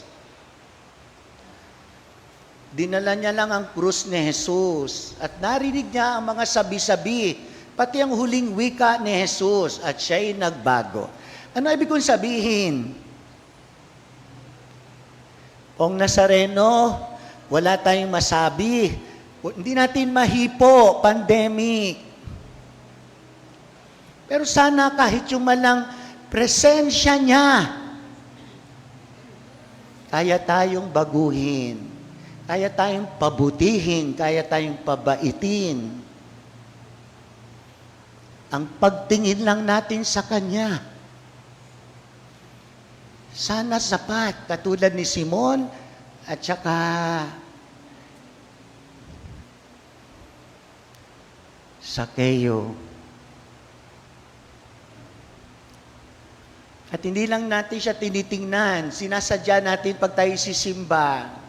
Dinala niya lang ang krus ni Jesus at narinig niya ang mga sabi-sabi, pati ang huling wika ni Jesus at siya'y nagbago. Ano ibig kong sabihin? Kung Nazareno, wala tayong masabi. Hindi natin mahipo, pandemic. Pero sana kahit yung malang presensya niya, kaya tayong baguhin, kaya tayong pabutihin, kaya tayong pabaitin. Ang pagtingin lang natin sa Kanya. Sana sapat, katulad ni Simon at saka Sakeo. At hindi lang natin siya tinitingnan, sinasadya natin pag tayo sisimba.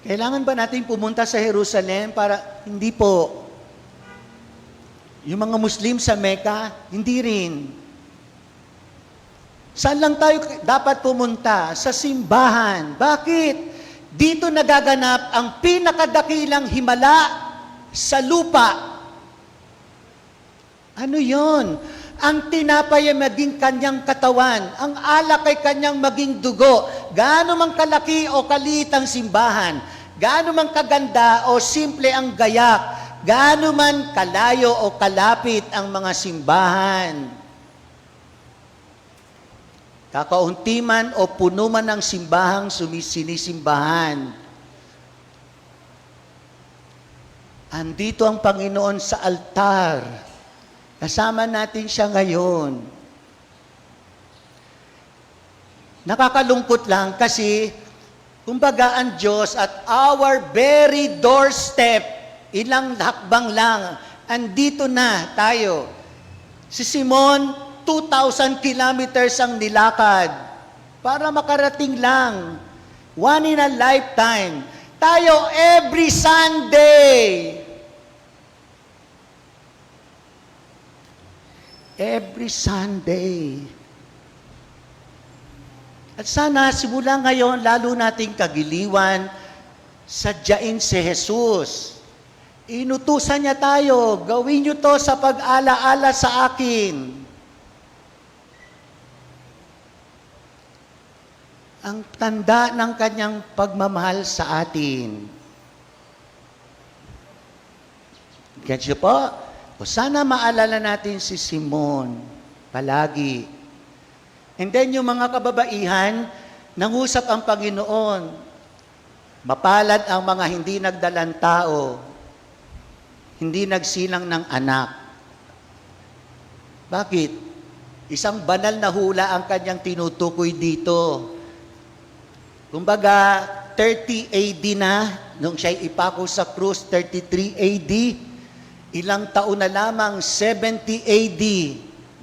Kailangan ba natin pumunta sa Jerusalem para, hindi po. Yung mga Muslim sa Mecca, hindi rin. Saan lang tayo dapat pumunta? Sa simbahan. Bakit? Dito nagaganap ang pinakadakilang himala sa lupa. Ano yon? Ang tinapay ay maging kanyang katawan. Ang alak ay kanyang maging dugo. Gaano man kalaki o kaliit ang simbahan, gaano man kaganda o simple ang gayak, gaano man kalayo o kalapit ang mga simbahan, kakaunti man o puno man ng simbahang sinisimbahan, andito ang Panginoon sa altar. Kasama natin siya ngayon. Nakakalungkot lang kasi, kumbaga ang Diyos at our very doorstep, ilang hakbang lang, andito na tayo. Si Simon, 2,000 kilometers ang nilakad para makarating lang. One in a lifetime. Tayo every Sunday. Every Sunday. At sana simula ngayon, lalo nating kagiliwan, sadyain si Jesus. Inutusan niya tayo, gawin niyo to sa pag-alaala sa akin. Ang tanda ng kanyang pagmamahal sa atin. Gets niyo po? O sana maalala natin si Simon palagi. And then yung mga kababaihan, nangusap ang Panginoon. Mapalad ang mga hindi nagdalang tao, hindi nagsilang ng anak. Bakit? Isang banal na hula ang kanyang tinutukoy dito. Kumbaga, 30 AD na, nung siya'y ipako sa krus, 33 AD, ilang taon na lamang, 70 AD,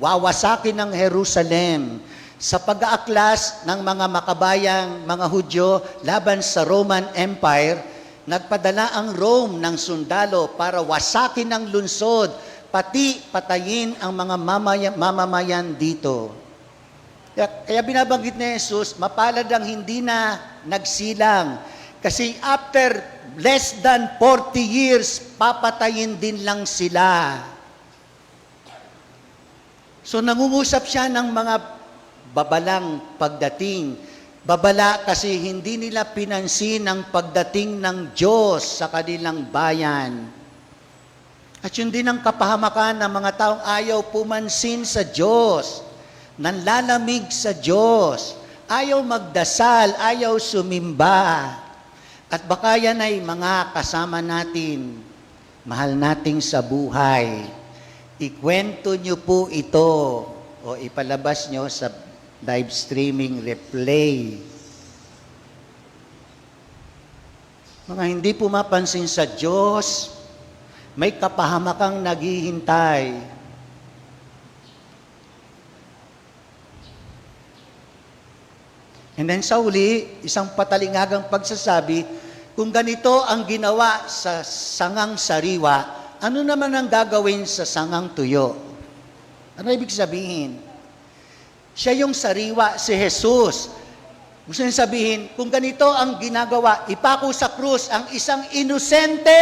wawasakin ng Jerusalem sa pag-aaklas ng mga makabayang mga Hudyo laban sa Roman Empire. Nagpadala ang Rome ng sundalo para wasakin ang lungsod, pati patayin ang mga mamamayan dito. Kaya binabanggit ni Jesus, mapalad ang hindi na nagsilang. Kasi after less than 40 years, papatayin din lang sila. So nangungusap siya ng mga babalang pagdating. Babala kasi hindi nila pinansin ang pagdating ng Diyos sa kanilang bayan. At yun din ang kapahamakan ng mga taong ayaw pumansin sa Diyos, nanlalamig sa Diyos, ayaw magdasal, ayaw sumimba. At baka yan ay mga kasama natin, mahal nating sa buhay. Ikwento nyo po ito o ipalabas nyo sa live streaming replay. Mga hindi pumapansin sa Diyos, may kapahamakang naghihintay. And then sa uli, isang patalingagang pagsasabi, kung ganito ang ginawa sa sangang sariwa, ano naman ang gagawin sa sangang tuyo? Ano ibig sabihin? Siya yung sariwa, si Jesus. Gusto niya sabihin, kung ganito ang ginagawa, ipako sa krus ang isang inosente,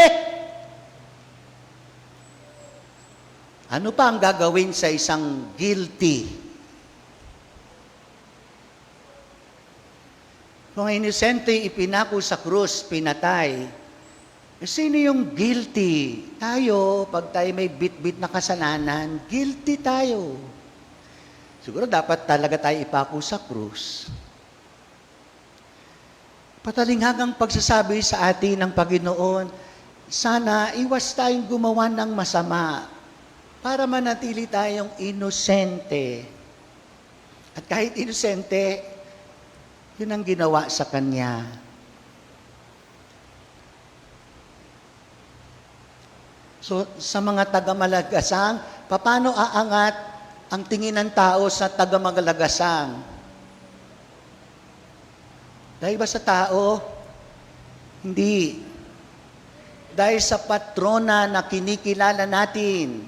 ano pa ang gagawin sa isang guilty? Kung ang inosente ipinako sa krus, pinatay, sino yung guilty? Tayo, pag tayo may bit-bit na kasalanan, guilty tayo. Siguro dapat talaga tayo ipako sa krus. Patalinghagang pagsasabi sa atin ng Panginoon, sana iwas tayong gumawa ng masama para manatili tayong inosente. At kahit inosente, yun ang ginawa sa Kanya. So, sa mga taga-Malagasang, paano aangat ang tingin ng tao sa taga-Malagasang? Dahil ba sa tao? Hindi. Dahil sa patrona na kinikilala natin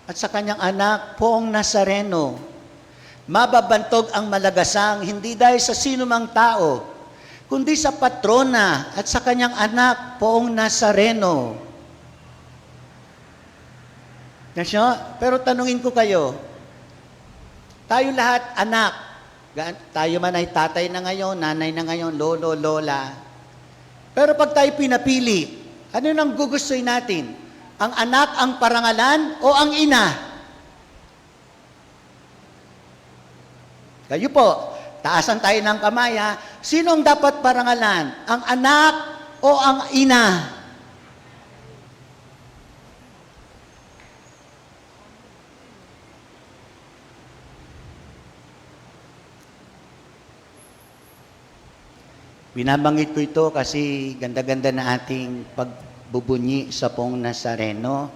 at sa kanyang anak, Poong Nazareno. Mababantog ang Malagasang hindi dahil sa sino mang tao, kundi sa patrona at sa kanyang anak, Poong Nazareno. Pero tanungin ko kayo, tayo lahat anak, tayo man ay tatay na ngayon, nanay na ngayon, lolo, lola. Pero pag tayo pinapili, ano nang gugustuhin natin? Ang anak ang parangalan o ang ina? Kayo po, taasan tayo ng kamay ha. Sino ang dapat parangalan? Ang anak o ang ina? Binabanggit ko ito kasi ganda-ganda na ating pagbubunyi sa Poong Nazareno.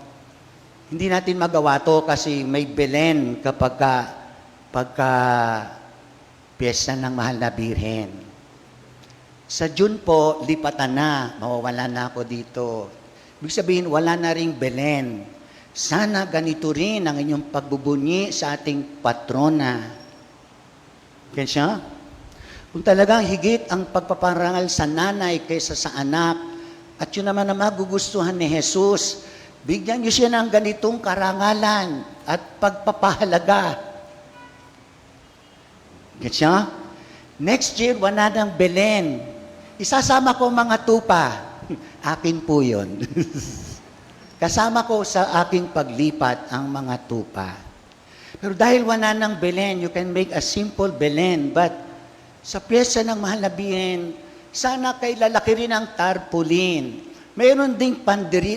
Hindi natin magawa to kasi may Belen pagka piyesta ng Mahal na Birhen. Sa June po, lipatan na, mawawala na ako dito. Ibig sabihin, wala na ring Belen. Sana ganito rin ang inyong pagbubunyi sa ating patrona. Kaya siya? Kung talagang higit ang pagpaparangal sa nanay kaysa sa anak, at yun naman ang magugustuhan ni Jesus, bigyan niyo siya ng ganitong karangalan at pagpapahalaga. Gets niya? Next year, wala ng Belen. Isasama ko mga tupa. Akin po yun. Kasama ko sa aking paglipat ang mga tupa. Pero dahil wala ng Belen, you can make a simple Belen. But sa pyesa ng Mahal na Birhen, sana kay lalaki rin ang tarpaulin. Mayroon ding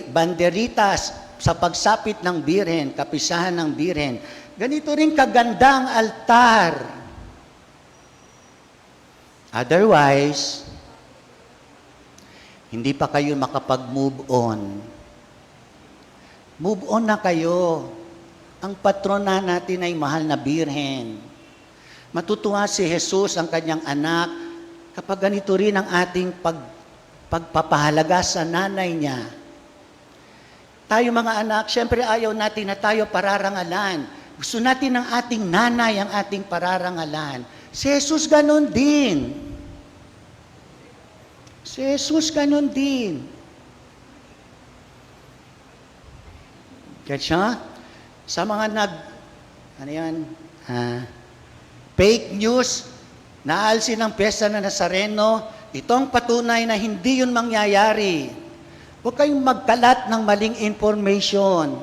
banderitas sa pagsapit ng Birhen, kapisahan ng Birhen. Ganito rin kagandang altar. Otherwise, hindi pa kayo makapag-move on. Move on na kayo. Ang patrona natin ay Mahal na Birhen. Matutuwa si Jesus, ang kanyang anak, kapag ganito rin ang ating pagpapahalaga sa nanay niya. Tayo mga anak, syempre ayaw natin na tayo pararangalan. Gusto natin ng ating nanay ang ating pararangalan. Si Jesus ganon din. Si Jesus ganon din. Kaya siya, sa mga fake news, naalsin ang piyesta na Nazareno, itong patunay na hindi yun mangyayari. Huwag kayong magkalat ng maling information.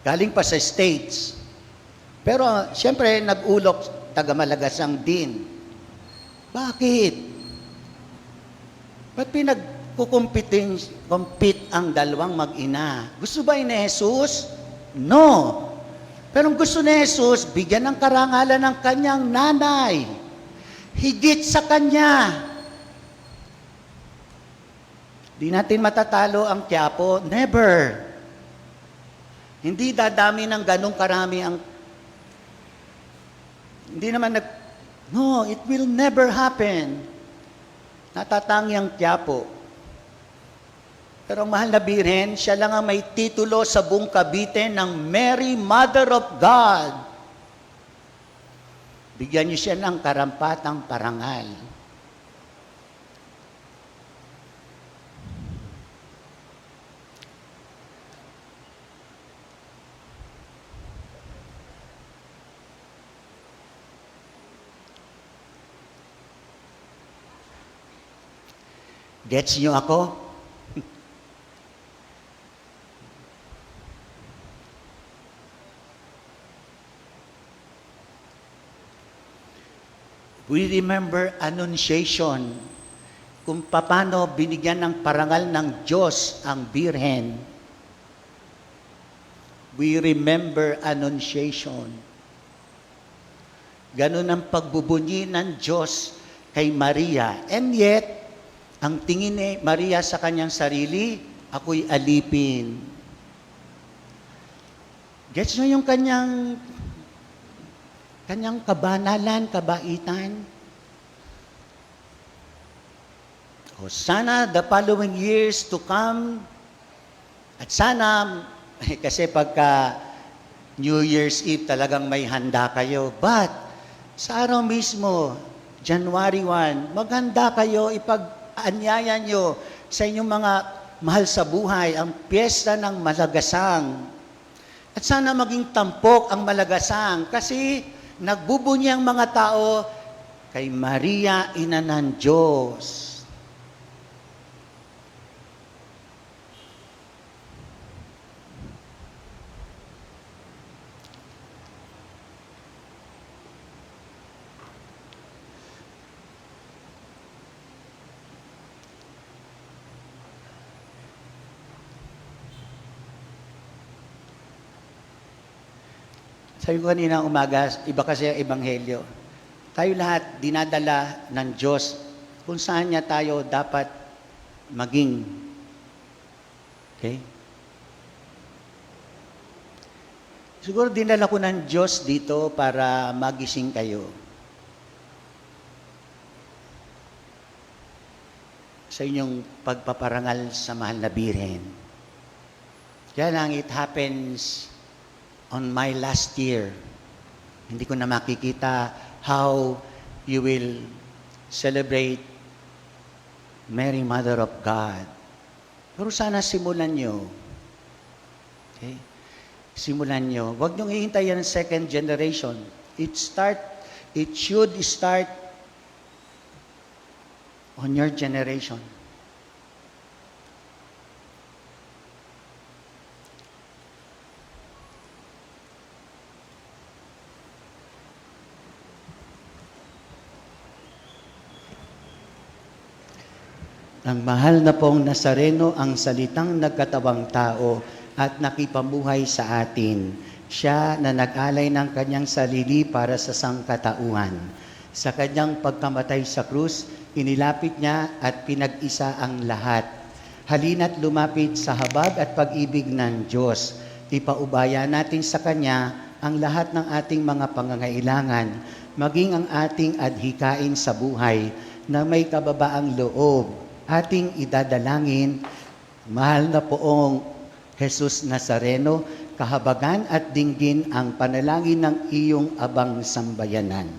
Galing pa sa States. Pero siyempre, nag-ulok, taga-Malagasang din. Bakit? Ba't compete ang dalawang mag-ina? Gusto ba ni Jesus? No. Pero ang gusto ni Jesus, bigyan ng karangalan ng kanyang nanay. Higit sa kanya. Di natin matatalo ang Quiapo. Never. Hindi dadami ng ganong karami ang hindi naman no, it will never happen. Natatangi ang Quiapo. Pero ang Mahal na Birhen, siya lang ang may titulo sa buong Cavite ng Mary, Mother of God. Bigyan niyo siya ng karampatang parangal. Gets niyo ako? We remember Annunciation, kung paano binigyan ng parangal ng Diyos ang Birhen. We remember Annunciation. Ganun ang pagbubunyi ng Diyos kay Maria. And yet, ang tingin ni Maria sa kanyang sarili, ako'y alipin. Gets nyo yung kanyang kabanalan, kabaitan? O sana the following years to come, at sana, kasi pagka New Year's Eve talagang may handa kayo, but sa araw mismo, January 1, maghanda kayo, ipag-anyaya nyo sa inyong mga mahal sa buhay, ang piyesta ng Malagasang. At sana maging tampok ang Malagasang kasi nagbubunyi ang mga tao kay Maria, Ina ng Diyos. Sabi ko kanina umaga, iba kasi ang ebanghelyo. Tayo lahat dinadala ng Diyos kung saan niya tayo dapat maging. Okay? Siguro dinala ko ng Diyos dito para magising kayo. Sa inyong pagpaparangal sa Mahal na Birhen. Kaya lang, it happens on my last year. Hindi ko na makikita how you will celebrate Mary, Mother of God. Pero sana simulan nyo. Okay? Simulan nyo. Huwag niyong hihintayin ang second generation. It should start on your generation. Ang mahal na pong Nazareno, ang salitang nagkatawang tao at nakipamuhay sa atin. Siya na nag-alay ng kanyang sarili para sa sangkatauhan. Sa kanyang pagkamatay sa krus, inilapit niya at pinag-isa ang lahat. Halina't lumapit sa habag at pag-ibig ng Diyos. Ipaubaya natin sa Kanya ang lahat ng ating mga pangangailangan, maging ang ating adhikain sa buhay na may kababaang loob. Ating idadalangin, mahal na poong Jesus Nazareno, kahabagan at dinggin ang panalangin ng iyong abang sambayanan.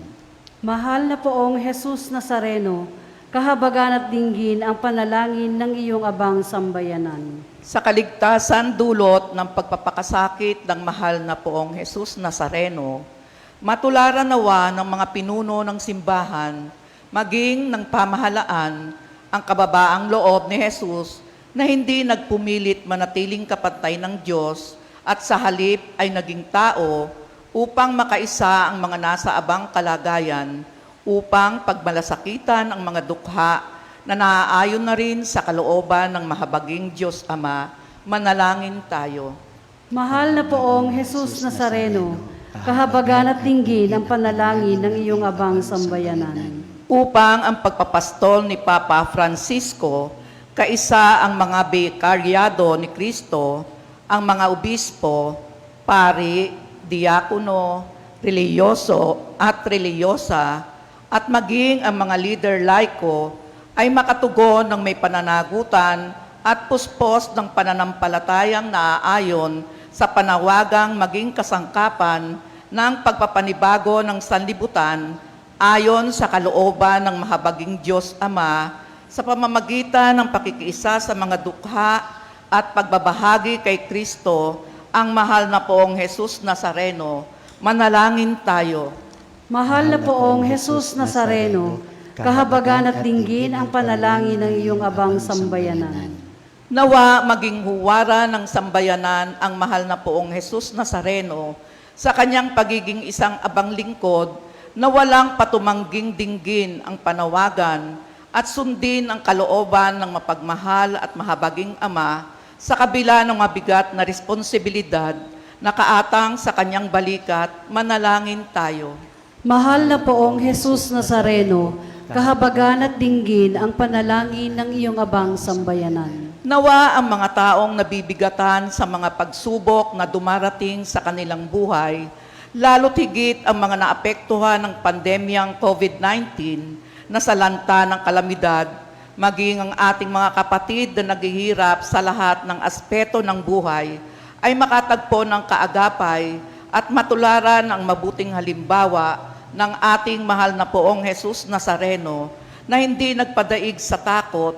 Mahal na poong Jesus Nazareno, kahabagan at dinggin ang panalangin ng iyong abang sambayanan. Sa kaligtasan dulot ng pagpapakasakit ng mahal na poong Jesus Nazareno, matularan nawa ng mga pinuno ng simbahan, maging ng pamahalaan, ang kababaang loob ni Jesus na hindi nagpumilit manatiling kapantay ng Diyos at sa halip ay naging tao upang makaisa ang mga nasa abang kalagayan, upang pagmalasakitan ang mga dukha na naaayon na rin sa kalooban ng mahabaging Diyos Ama. Manalangin tayo. Mahal na poong Jesus Nazareno, kahabagan at dinggin ang panalangin ng iyong abang sambayanan. Upang ang pagpapastol ni Papa Francisco, kaisa ang mga bikaryado ni Kristo, ang mga obispo, pari, diakono, reliyoso at reliyosa, at maging ang mga leader laiko ay makatugon ng may pananagutan at puspos ng pananampalatayang naaayon sa panawagang maging kasangkapan ng pagpapanibago ng sanlibutan ayon sa kalooban ng mahabaging Diyos Ama, sa pamamagitan ng pakikiisa sa mga dukha at pagbabahagi kay Kristo, ang mahal na poong Jesus Nazareno. Manalangin tayo. Mahal na poong Jesus Nazareno, kahabagan at dinggin ang panalangin ng iyong abang sambayanan. Nawa maging huwara ng sambayanan ang mahal na poong Jesus Nazareno sa kanyang pagiging isang abang lingkod na walang patumangging dinggin ang panawagan at sundin ang kalooban ng mapagmahal at mahabaging Ama sa kabila ng mabigat na responsibilidad na kaatang sa kanyang balikat. Manalangin tayo. Mahal na poong Jesus Nazareno, kahabagan at dinggin ang panalangin ng iyong abang sambayanan. Nawa ang mga taong nabibigatan sa mga pagsubok na dumarating sa kanilang buhay, lalo't higit ang mga naapektuhan ng pandemyang COVID-19 na salanta ng kalamidad, maging ang ating mga kapatid na naghihirap sa lahat ng aspeto ng buhay, ay makatagpo ng kaagapay at matularan ang mabuting halimbawa ng ating mahal na poong Jesus Nazareno na hindi nagpadaig sa takot,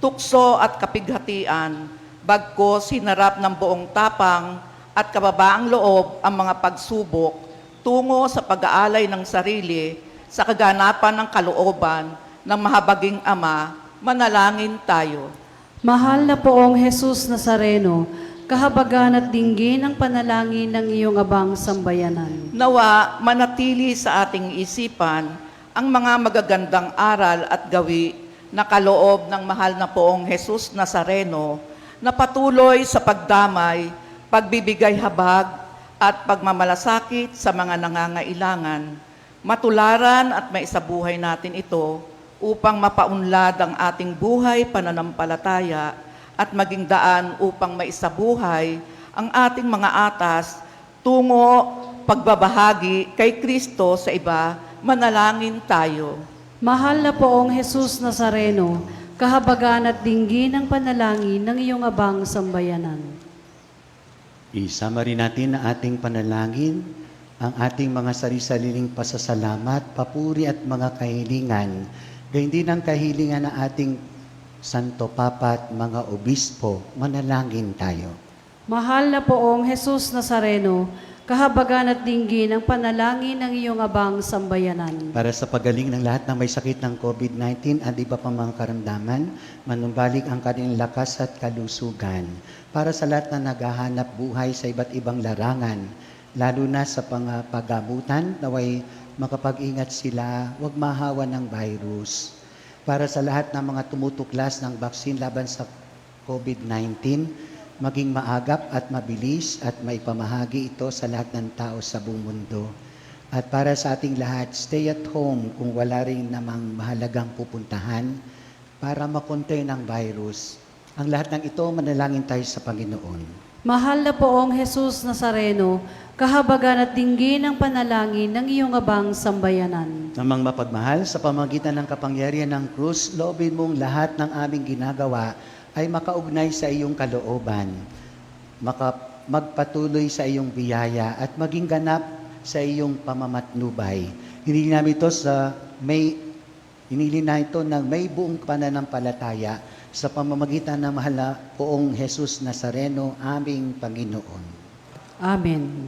tukso at kapighatian, bagkus hinarap ng buong tapang at kababaang loob ang mga pagsubok tungo sa pag-aalay ng sarili sa kaganapan ng kalooban ng mahabaging Ama. Manalangin tayo. Mahal na poong Jesus Nazareno, kahabagan at dinggin ang panalangin ng iyong abang sambayanan. Nawa manatili sa ating isipan ang mga magagandang aral at gawi na kaloob ng mahal na poong Jesus Nazareno na patuloy sa pagdamay, pagbibigay habag at pagmamalasakit sa mga nangangailangan. Matularan at maisabuhay natin ito upang mapaunlad ang ating buhay pananampalataya at maging daan upang maisabuhay ang ating mga atas tungo pagbabahagi kay Kristo sa iba. Manalangin tayo. Mahal na poong Jesus Nazareno, kahabagan at dinggin ang panalangin ng iyong abang sambayanan. Isama rin natin ang ating panalangin ang ating mga sarili-sariling pasasalamat, papuri at mga kahilingan, gayon din ang kahilingan ng ating Santo Papa at mga obispo. Manalangin tayo. Mahal na poong Jesus Nazareno, kahabagan at dinggin ang panalangin ng iyong abang sambayanan. Para sa pagaling ng lahat ng may sakit ng COVID-19 at iba pang mga karamdaman, manumbalik ang kanilang lakas at kalusugan. Para sa lahat na naghahanap buhay sa iba't ibang larangan, lalo na sa pagamutan, naway makapag-ingat sila, huwag mahawa ng virus. Para sa lahat ng mga tumutuklas ng baksin laban sa COVID-19, maging maagap at mabilis at maipamahagi ito sa lahat ng tao sa buong mundo. At para sa ating lahat, stay at home kung wala rin namang mahalagang pupuntahan para makontain ang virus. Ang lahat ng ito, manalangin tayo sa Panginoon. Mahal na poong Jesus Nazareno, kahabagan at dinggin ang panalangin ng iyong abang sambayanan. Namang mapagmahal, sa pamagitan ng kapangyarihan ng krus, loobin mong lahat ng aming ginagawa ay makaugnay sa iyong kalooban, magpatuloy sa iyong biyaya at maging ganap sa iyong pamamatnubay. Hinili namin ito ng may buong pananampalataya sa pamamagitan ng mahal na poong Jesus Nazareno, aming Panginoon. Amen.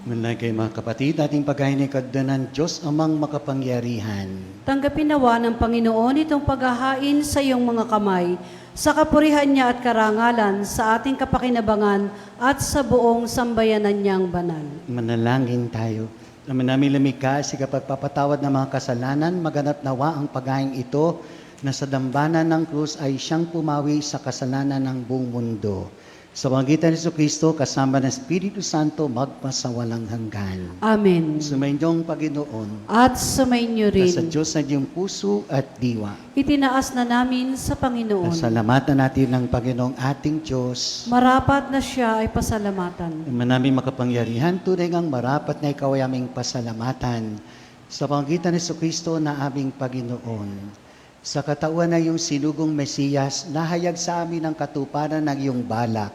Manalangin kayo mga kapatid, ating paghahinikad ng Diyos amang makapangyarihan. Tanggapin nawa ng Panginoon itong paghahain sa iyong mga kamay, sa kapurihan niya at karangalan, sa ating kapakinabangan at sa buong sambayanan niyang banal. Manalangin tayo. Naman namin lumikha sa kapagpapatawad ng mga kasalanan, maganap nawa ang paghaing ito na sa dambana ng krus ay siyang pumawi sa kasalanan ng buong mundo. Sa pamamagitan ni Jesucristo, kasama ng Espiritu Santo, magpasawalang hanggan. Amen. Sumainyong Panginoon, At sumainyo rin. sa Diyos na iyong puso at diwa. Itinaas na namin sa Panginoon. Pasalamatan natin ng Panginoong ating Diyos. Marapat na siya ay pasalamatan. Manaming makapangyarihan, tunay ngang marapat na ikaw ay aming pasalamatan sa pamamagitan ni Jesucristo na aming Panginoon. Sa katauhan na iyong sinugong Mesiyas, nahayag sa amin ang katuparan ng iyong balak.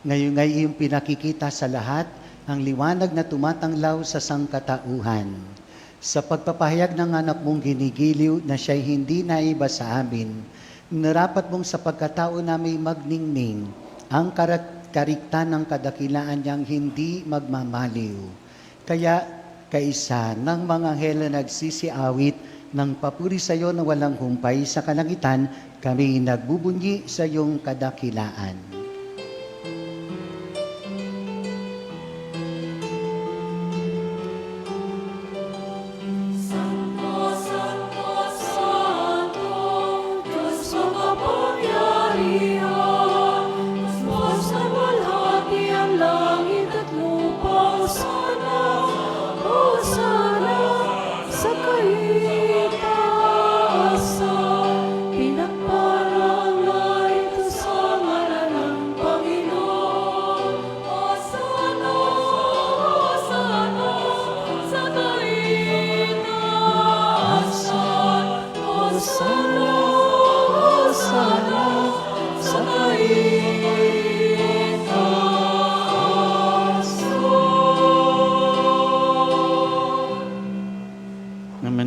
Ngayon ay iyong pinakikita sa lahat ang liwanag na tumatanglaw sa sangkatauhan. Sa pagpapahayag ng anak mong ginigiliw na siya'y hindi naiba sa amin, narapat mong sa pagkatao namin magningning ang kariktan ng kadakilaan niyang hindi magmamaliw. Kaya kaisa ng mga anghel na nagsisiawit ng papuri sa iyo na walang humpay sa kalangitan, kami nagbubunyi sa iyong kadakilaan.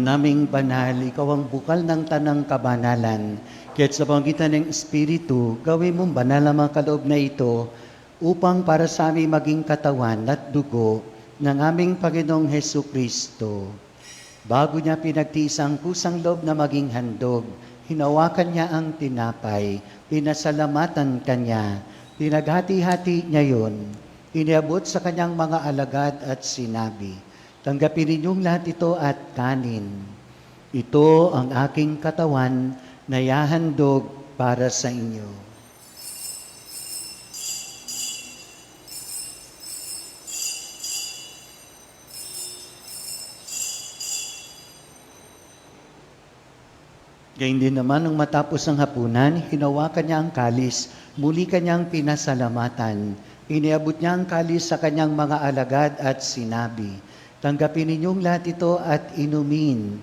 Naming banal, ikaw ang bukal ng tanang kabanalan. Kaya't sa pamamagitan ng Espiritu, gawin mong banal ang mga kaloob na ito upang para sa aming maging katawan at dugo ng aming Panginoong Hesu Kristo. Bago niya pinagtiis ang kusang loob na maging handog, hinawakan niya ang tinapay, pinasalamatan kanya, pinaghati-hati niya yon, iniabot sa kanyang mga alagad at sinabi, tanggapin ninyong lahat ito at kanin. Ito ang aking katawan na yahandog para sa inyo. Gayun din naman, nung matapos ang hapunan, hinawakan niya ang kalis, muli kanyang pinasalamatan. Iniabot niya ang kalis sa kanyang mga alagad at sinabi, tanggapin ninyong lahat ito at inumin.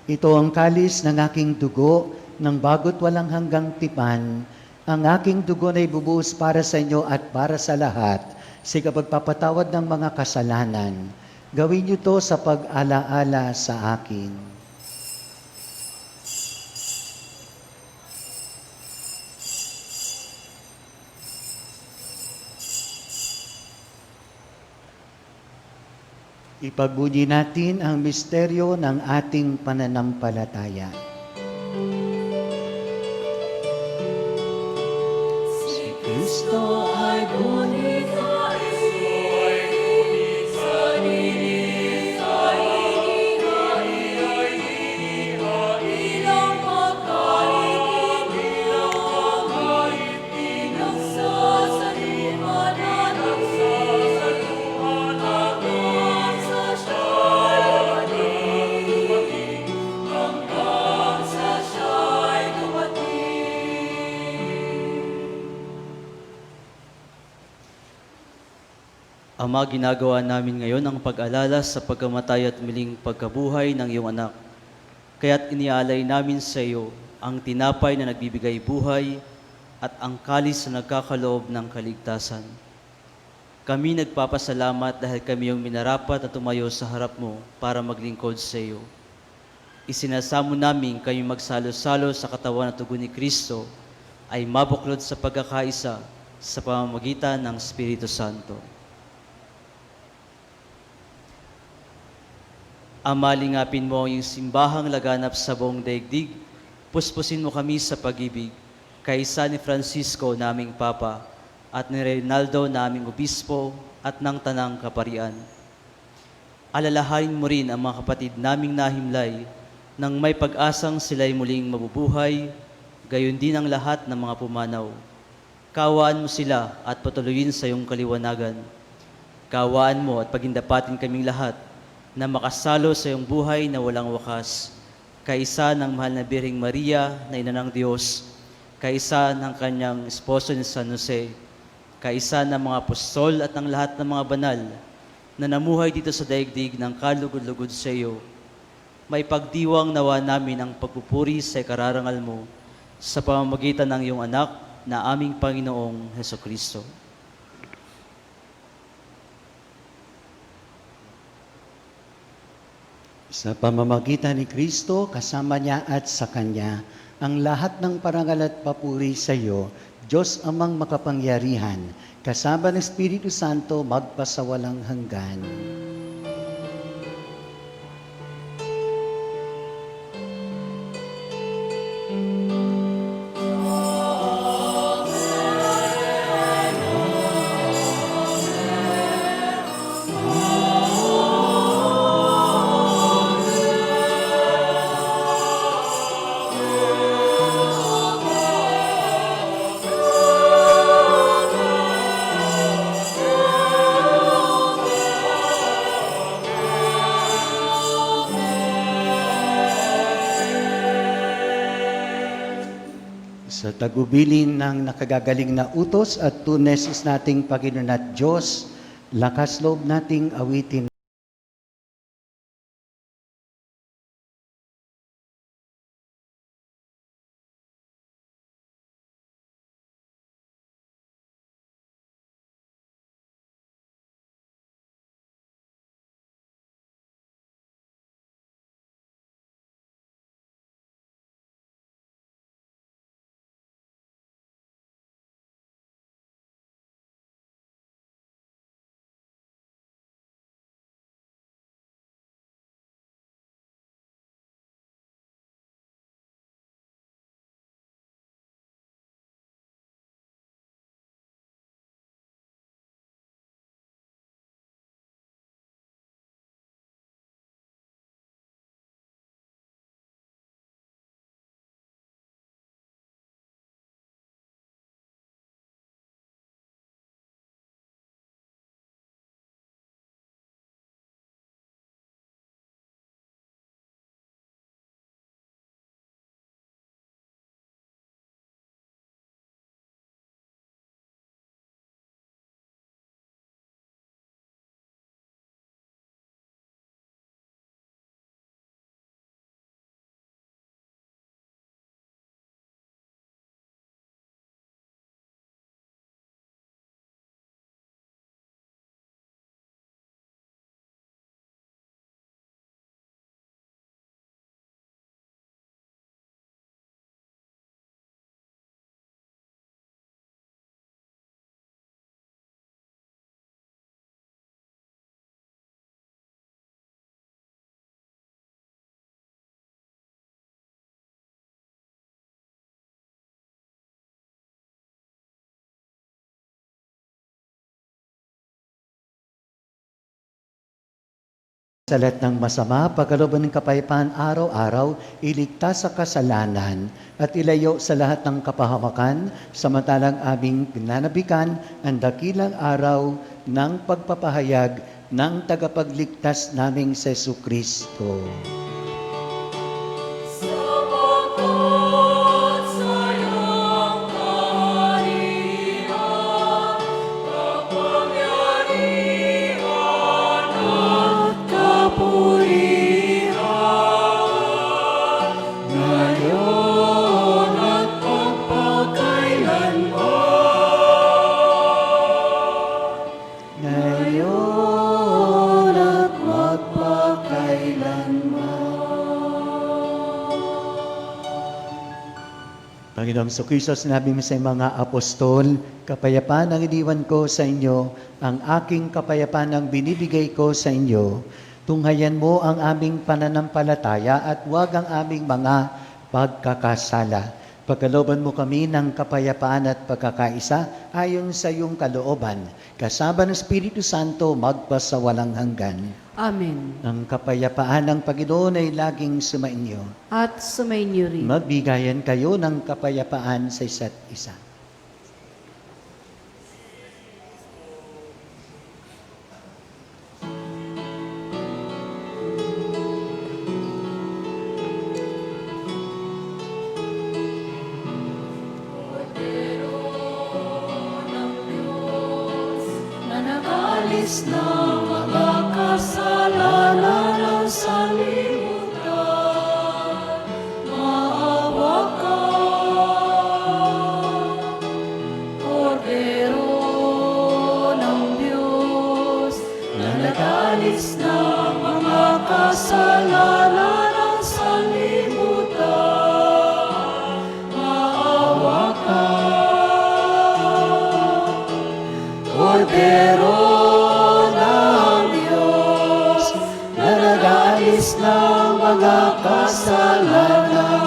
Ito ang kalis ng aking dugo, ng bago't walang hanggang tipan. Ang aking dugo na ibubuhos para sa inyo at para sa lahat, sa pagpapatawad ng mga kasalanan. Gawin niyo to sa pag-alaala sa akin. Ipagbunyi natin ang misteryo ng ating pananampalataya. Si Kristo ay Ama, ginagawa namin ngayon ang pag-alala sa pagkamatay at muling pagkabuhay ng iyong anak. Kaya't inialay namin sa iyo ang tinapay na nagbibigay buhay at ang kalis na nagkakaloob ng kaligtasan. Kami nagpapasalamat dahil kami yung minarapat at tumayo sa harap mo para maglingkod sa iyo. Isinasamo namin kayo magsalo-salo sa katawan at tugon ni Kristo ay mabuklod sa pagkakaisa sa pamamagitan ng Espiritu Santo. Ama, lingapin mo ang iyong simbahang laganap sa buong daigdig. Puspusin mo kami sa pag-ibig. Kaisa ni Francisco, naming Papa, at ni Reynaldo, naming Obispo, at ng Tanang Kaparian. Alalahanin mo rin ang mga kapatid naming nahimlay nang may pag-asang sila'y muling mabubuhay, gayon din ang lahat ng mga pumanaw. Kawaan mo sila at patuloyin sa iyong kaliwanagan. Kawaan mo at pagindapatin kaming lahat na makasalo sa iyong buhay na walang wakas, kaisa ng mahal na Birheng Maria na Ina ng Diyos, kaisa ng kanyang esposo ni San Jose, kaisa ng mga apostol at ng lahat ng mga banal na namuhay dito sa daigdig ng kalugod-lugod sa iyo. May pagdiwang nawa namin ang pagpupuri sa ikararangal mo sa pamamagitan ng iyong anak na aming Panginoong Hesukristo. Sa pamamagitan ni Kristo, kasama niya at sa Kanya, ang lahat ng parangal at papuri sa iyo, Diyos amang makapangyarihan, kasama ng Espiritu Santo, magpasawalang hanggan. Sa tagubilin ng nakagagaling na utos at tunesis nating Panginoon at Diyos, lakas loob nating awitin. Sa lahat ng masama, pagkalooban ng kapayapaan araw-araw, iligtas sa kasalanan at ilayo sa lahat ng kapahamakan, samantalang aming pinanabikan ang dakilang araw ng pagpapahayag ng tagapagligtas naming sa Jesucristo. Sapagkat sa iyong kaharian, kapangyarihan at kapurihan, ngayon at magpakailanman. Ngayon at magpakailanman. Panginoong Jesucristo, sinabi mo sa mga apostol, kapayapaan ang iniwan ko sa inyo, ang aking kapayapaan ang binibigay ko sa inyo. Tunghayan mo ang aming pananampalataya at huwag ang aming mga pagkakasala. Pagkalooban mo kami ng kapayapaan at pagkakaisa ayon sa iyong kalooban, kasama ng Espiritu Santo magpasawalang hanggan. Amen. Ang kapayapaan ng Panginoon ay laging sumainyo. At sumainyo rin. Magbigayan kayo ng kapayapaan sa isa't isa. Nanagalis ng mga kasalanan ng sanlibutan, maawa ka. Kordero ng Diyos, nanagalis ng mga kasalanan ng sanlibutan, maawa ka. Kordero ng Diyos, na nag-aalis ng mga kasalanan,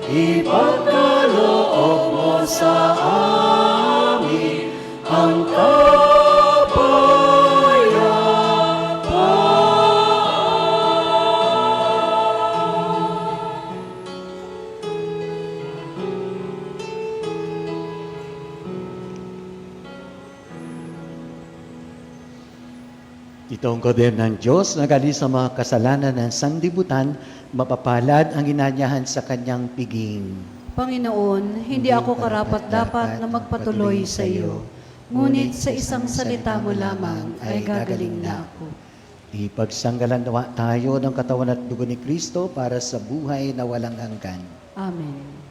ipagkaloob mo sa amin ang Itong koder ng Diyos na galing sa mga kasalanan ng sanlibutan, mapapalad ang inanyahan sa kanyang piging. Panginoon, hindi ako karapat-dapat na magpatuloy sa iyo, ngunit sa isang salita mo lamang ay gagaling na ako. Ipagsanggalan nawa tayo ng katawan at dugo ni Kristo para sa buhay na walang hanggan. Amen.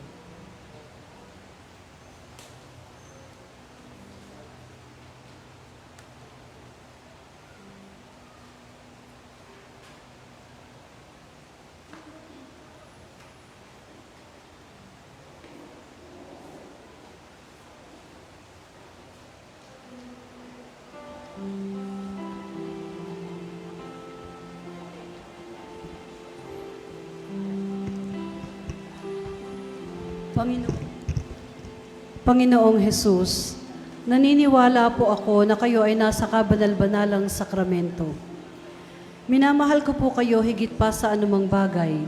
Panginoong Jesus, naniniwala po ako na kayo ay nasa kabanal-banalang sakramento. Minamahal ko po kayo higit pa sa anumang bagay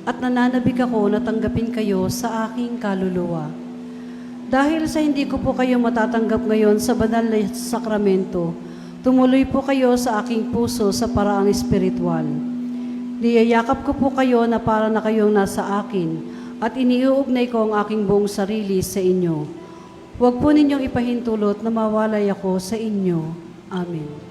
at nananabik ako na tanggapin kayo sa aking kaluluwa. Dahil sa hindi ko po kayo matatanggap ngayon sa banal na sakramento, tumuloy po kayo sa aking puso sa paraang espiritual. Niyayakap ko po kayo na para na kayong nasa akin at iniuugnay ko ang aking buong sarili sa inyo. Huwag po ninyong ipahintulot na mawalay ako sa inyo. Amen.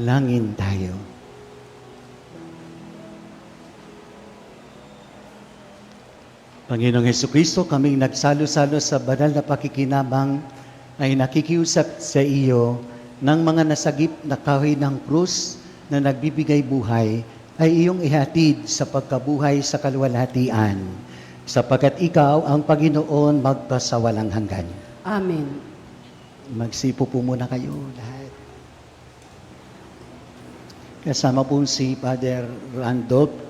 Manalangin tayo. Panginoong Hesukristo, kaming nagsalo-salo sa banal na pakikinabang ay nakikiusap sa iyo ng mga nasagip na kahoy ng krus na nagbibigay buhay ay iyong ihatid sa pagkabuhay sa kaluwalhatian, sapagkat ikaw ang Panginoon magpasawalang hanggan. Amen. Magsipo po muna kayo lahat. Kasama po si Father Randolph.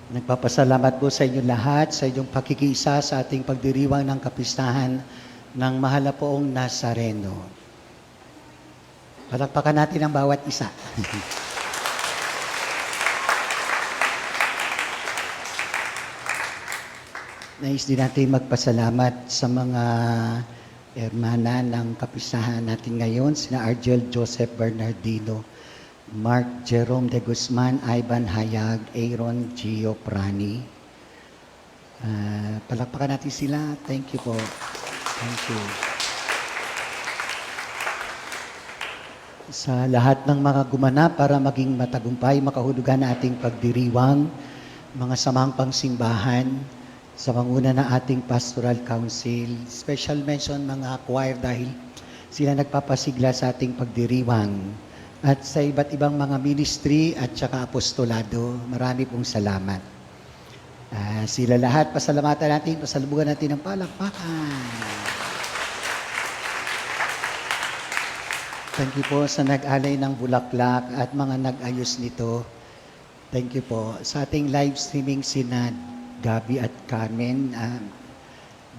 Nagpapasalamat po sa inyo lahat sa inyong pakikiisa sa ating pagdiriwang ng kapistahan ng mahal na poong Nazareno. Palakpakan natin ang bawat isa. Nais din natin magpasalamat sa mga hermana ng kapistahan natin ngayon, sina Argel Joseph Bernardino, Mark Jerome de Guzman, Ivan Hayag, Aaron Gio Prani. Palakpakan natin sila. Thank you po. Thank you. Sa lahat ng mga gumanap para maging matagumpay, makahulugan na ating pagdiriwang, mga samang pangsimbahan, sa panguna ng ating Pastoral Council, special mention mga choir dahil sila nagpapasigla sa ating pagdiriwang, at sa iba't ibang mga ministry at saka apostolado. Marami pong salamat. Sila lahat, pasalamatan natin, pasalubungan natin ng palakpakan. Thank you po sa nag-alay ng bulaklak at mga nag-ayos nito. Thank you po. Sa ating live streaming sina Gabi at Carmen,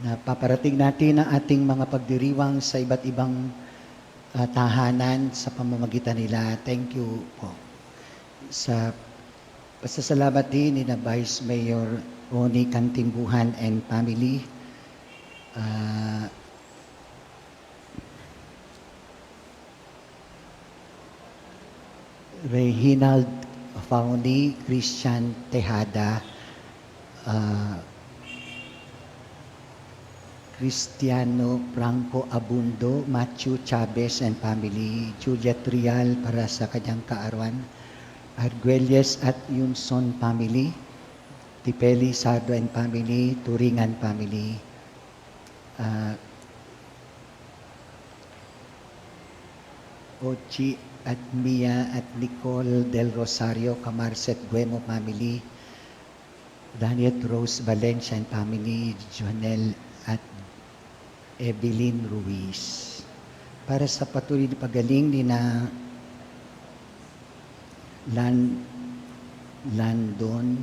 na paparating natin ang ating mga pagdiriwang sa iba't ibang tahanan sa pamamagitan nila. Thank you po. Sa pasasalamat din ni na Vice Mayor Ronnie Cantimbuhan and family. Reginald Fauni, Christian Tejada, Cristiano Franco Abundo, Matthew Chavez and family, Juliet Rial para sa kanyang kaarawan, Arguelles at Yunson family, Tipeli Sardo and family, Turingan family, Ochi at Mia at Nicole Del Rosario, Camarset Guemo family, Daniel Rose Valencia and family, Jonel at Evelyn Ruiz. Para sa patuloy na pagaling ni na Landon,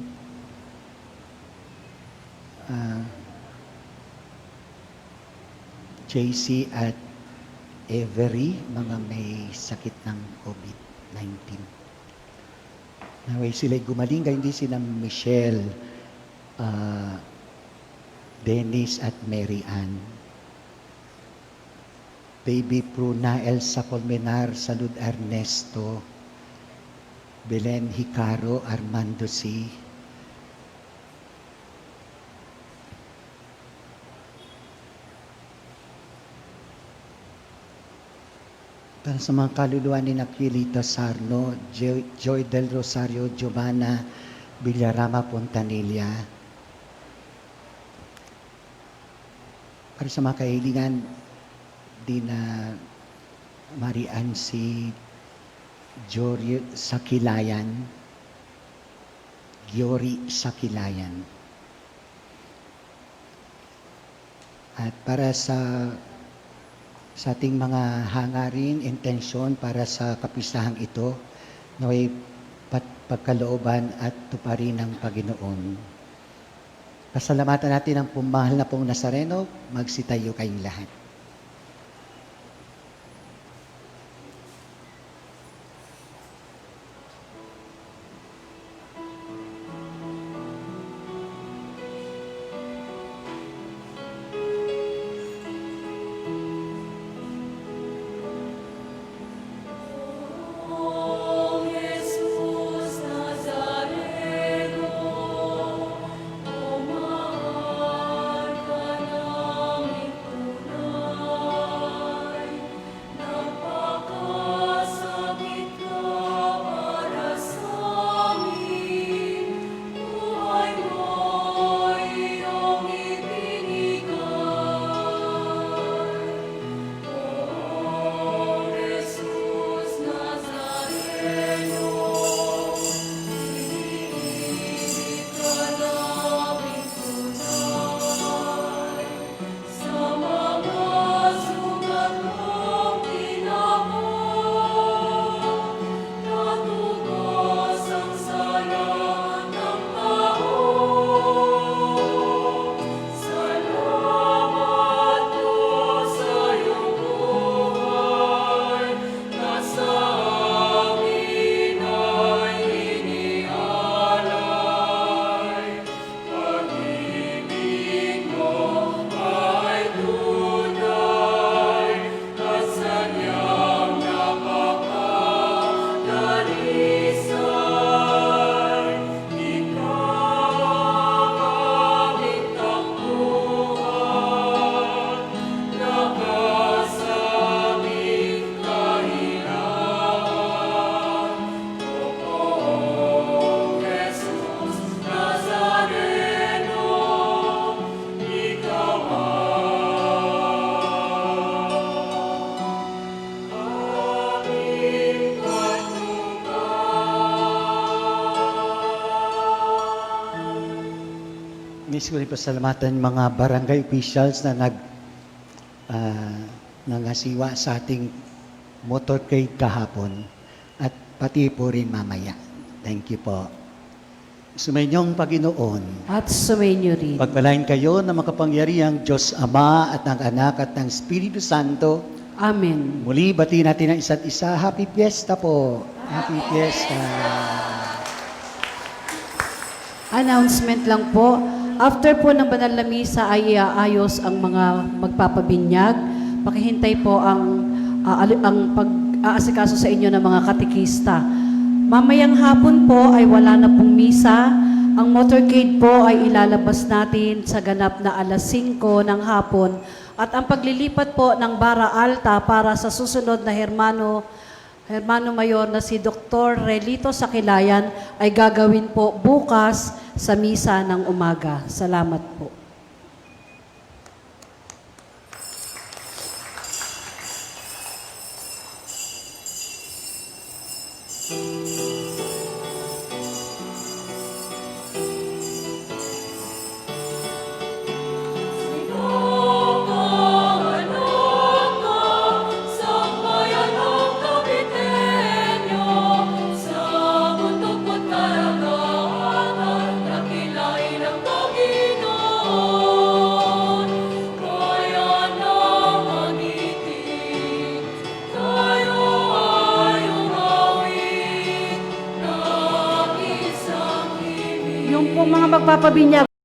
JC at Avery, mga may sakit ng COVID-19. Naway sila'y gumaling, kaya hindi sila Michelle, Dennis at Mary Ann. Baby Pruna Elsa Colmenar, Salud Ernesto, Belen Hicaro, Armando C. Para sa mga kaluluwa ni Aquilito Sarno, Joy Del Rosario, Giovanna Villarama Pontanilla. Para sa mga kahilingan din na Marian si Jory Sakilayan, Giori Sakilayan. At para sa ating mga hangarin, intensyon para sa kapisahang ito, naway pagkalooban at tuparin ng Panginoon. Pasalamatan natin ang pumahal na pong Nazareno, magsitayo kayong lahat. Jesus Nazareno, o mahal ka naming tunay. Miss ko rin pasalamatan mga barangay officials na nangasiwa sa ating motorcade kahapon at pati po rin mamaya. Thank you po. Sumainyong Panginoon, At sumainyo rin. pagpalain kayo ng makapangyarihang Diyos Ama at ng Anak at ng Espiritu Santo. Amen. Muli, bati natin ang isa't isa. Happy Fiesta po. Happy Fiesta. Announcement lang po. After po ng banal na misa ay iaayos ang mga magpapabinyag. Pakihintay po ang pag-aasikaso sa inyo ng mga katikista. Mamayang hapon po ay wala na pong misa. Ang motorcade po ay ilalabas natin sa ganap na alas 5 ng hapon. At ang paglilipat po ng Bara Alta para sa susunod na Hermano Mayor na si Dr. Relito Sakilayan ay gagawin po bukas sa misa ng umaga. Salamat po. Yung pong mga magpapabinyag,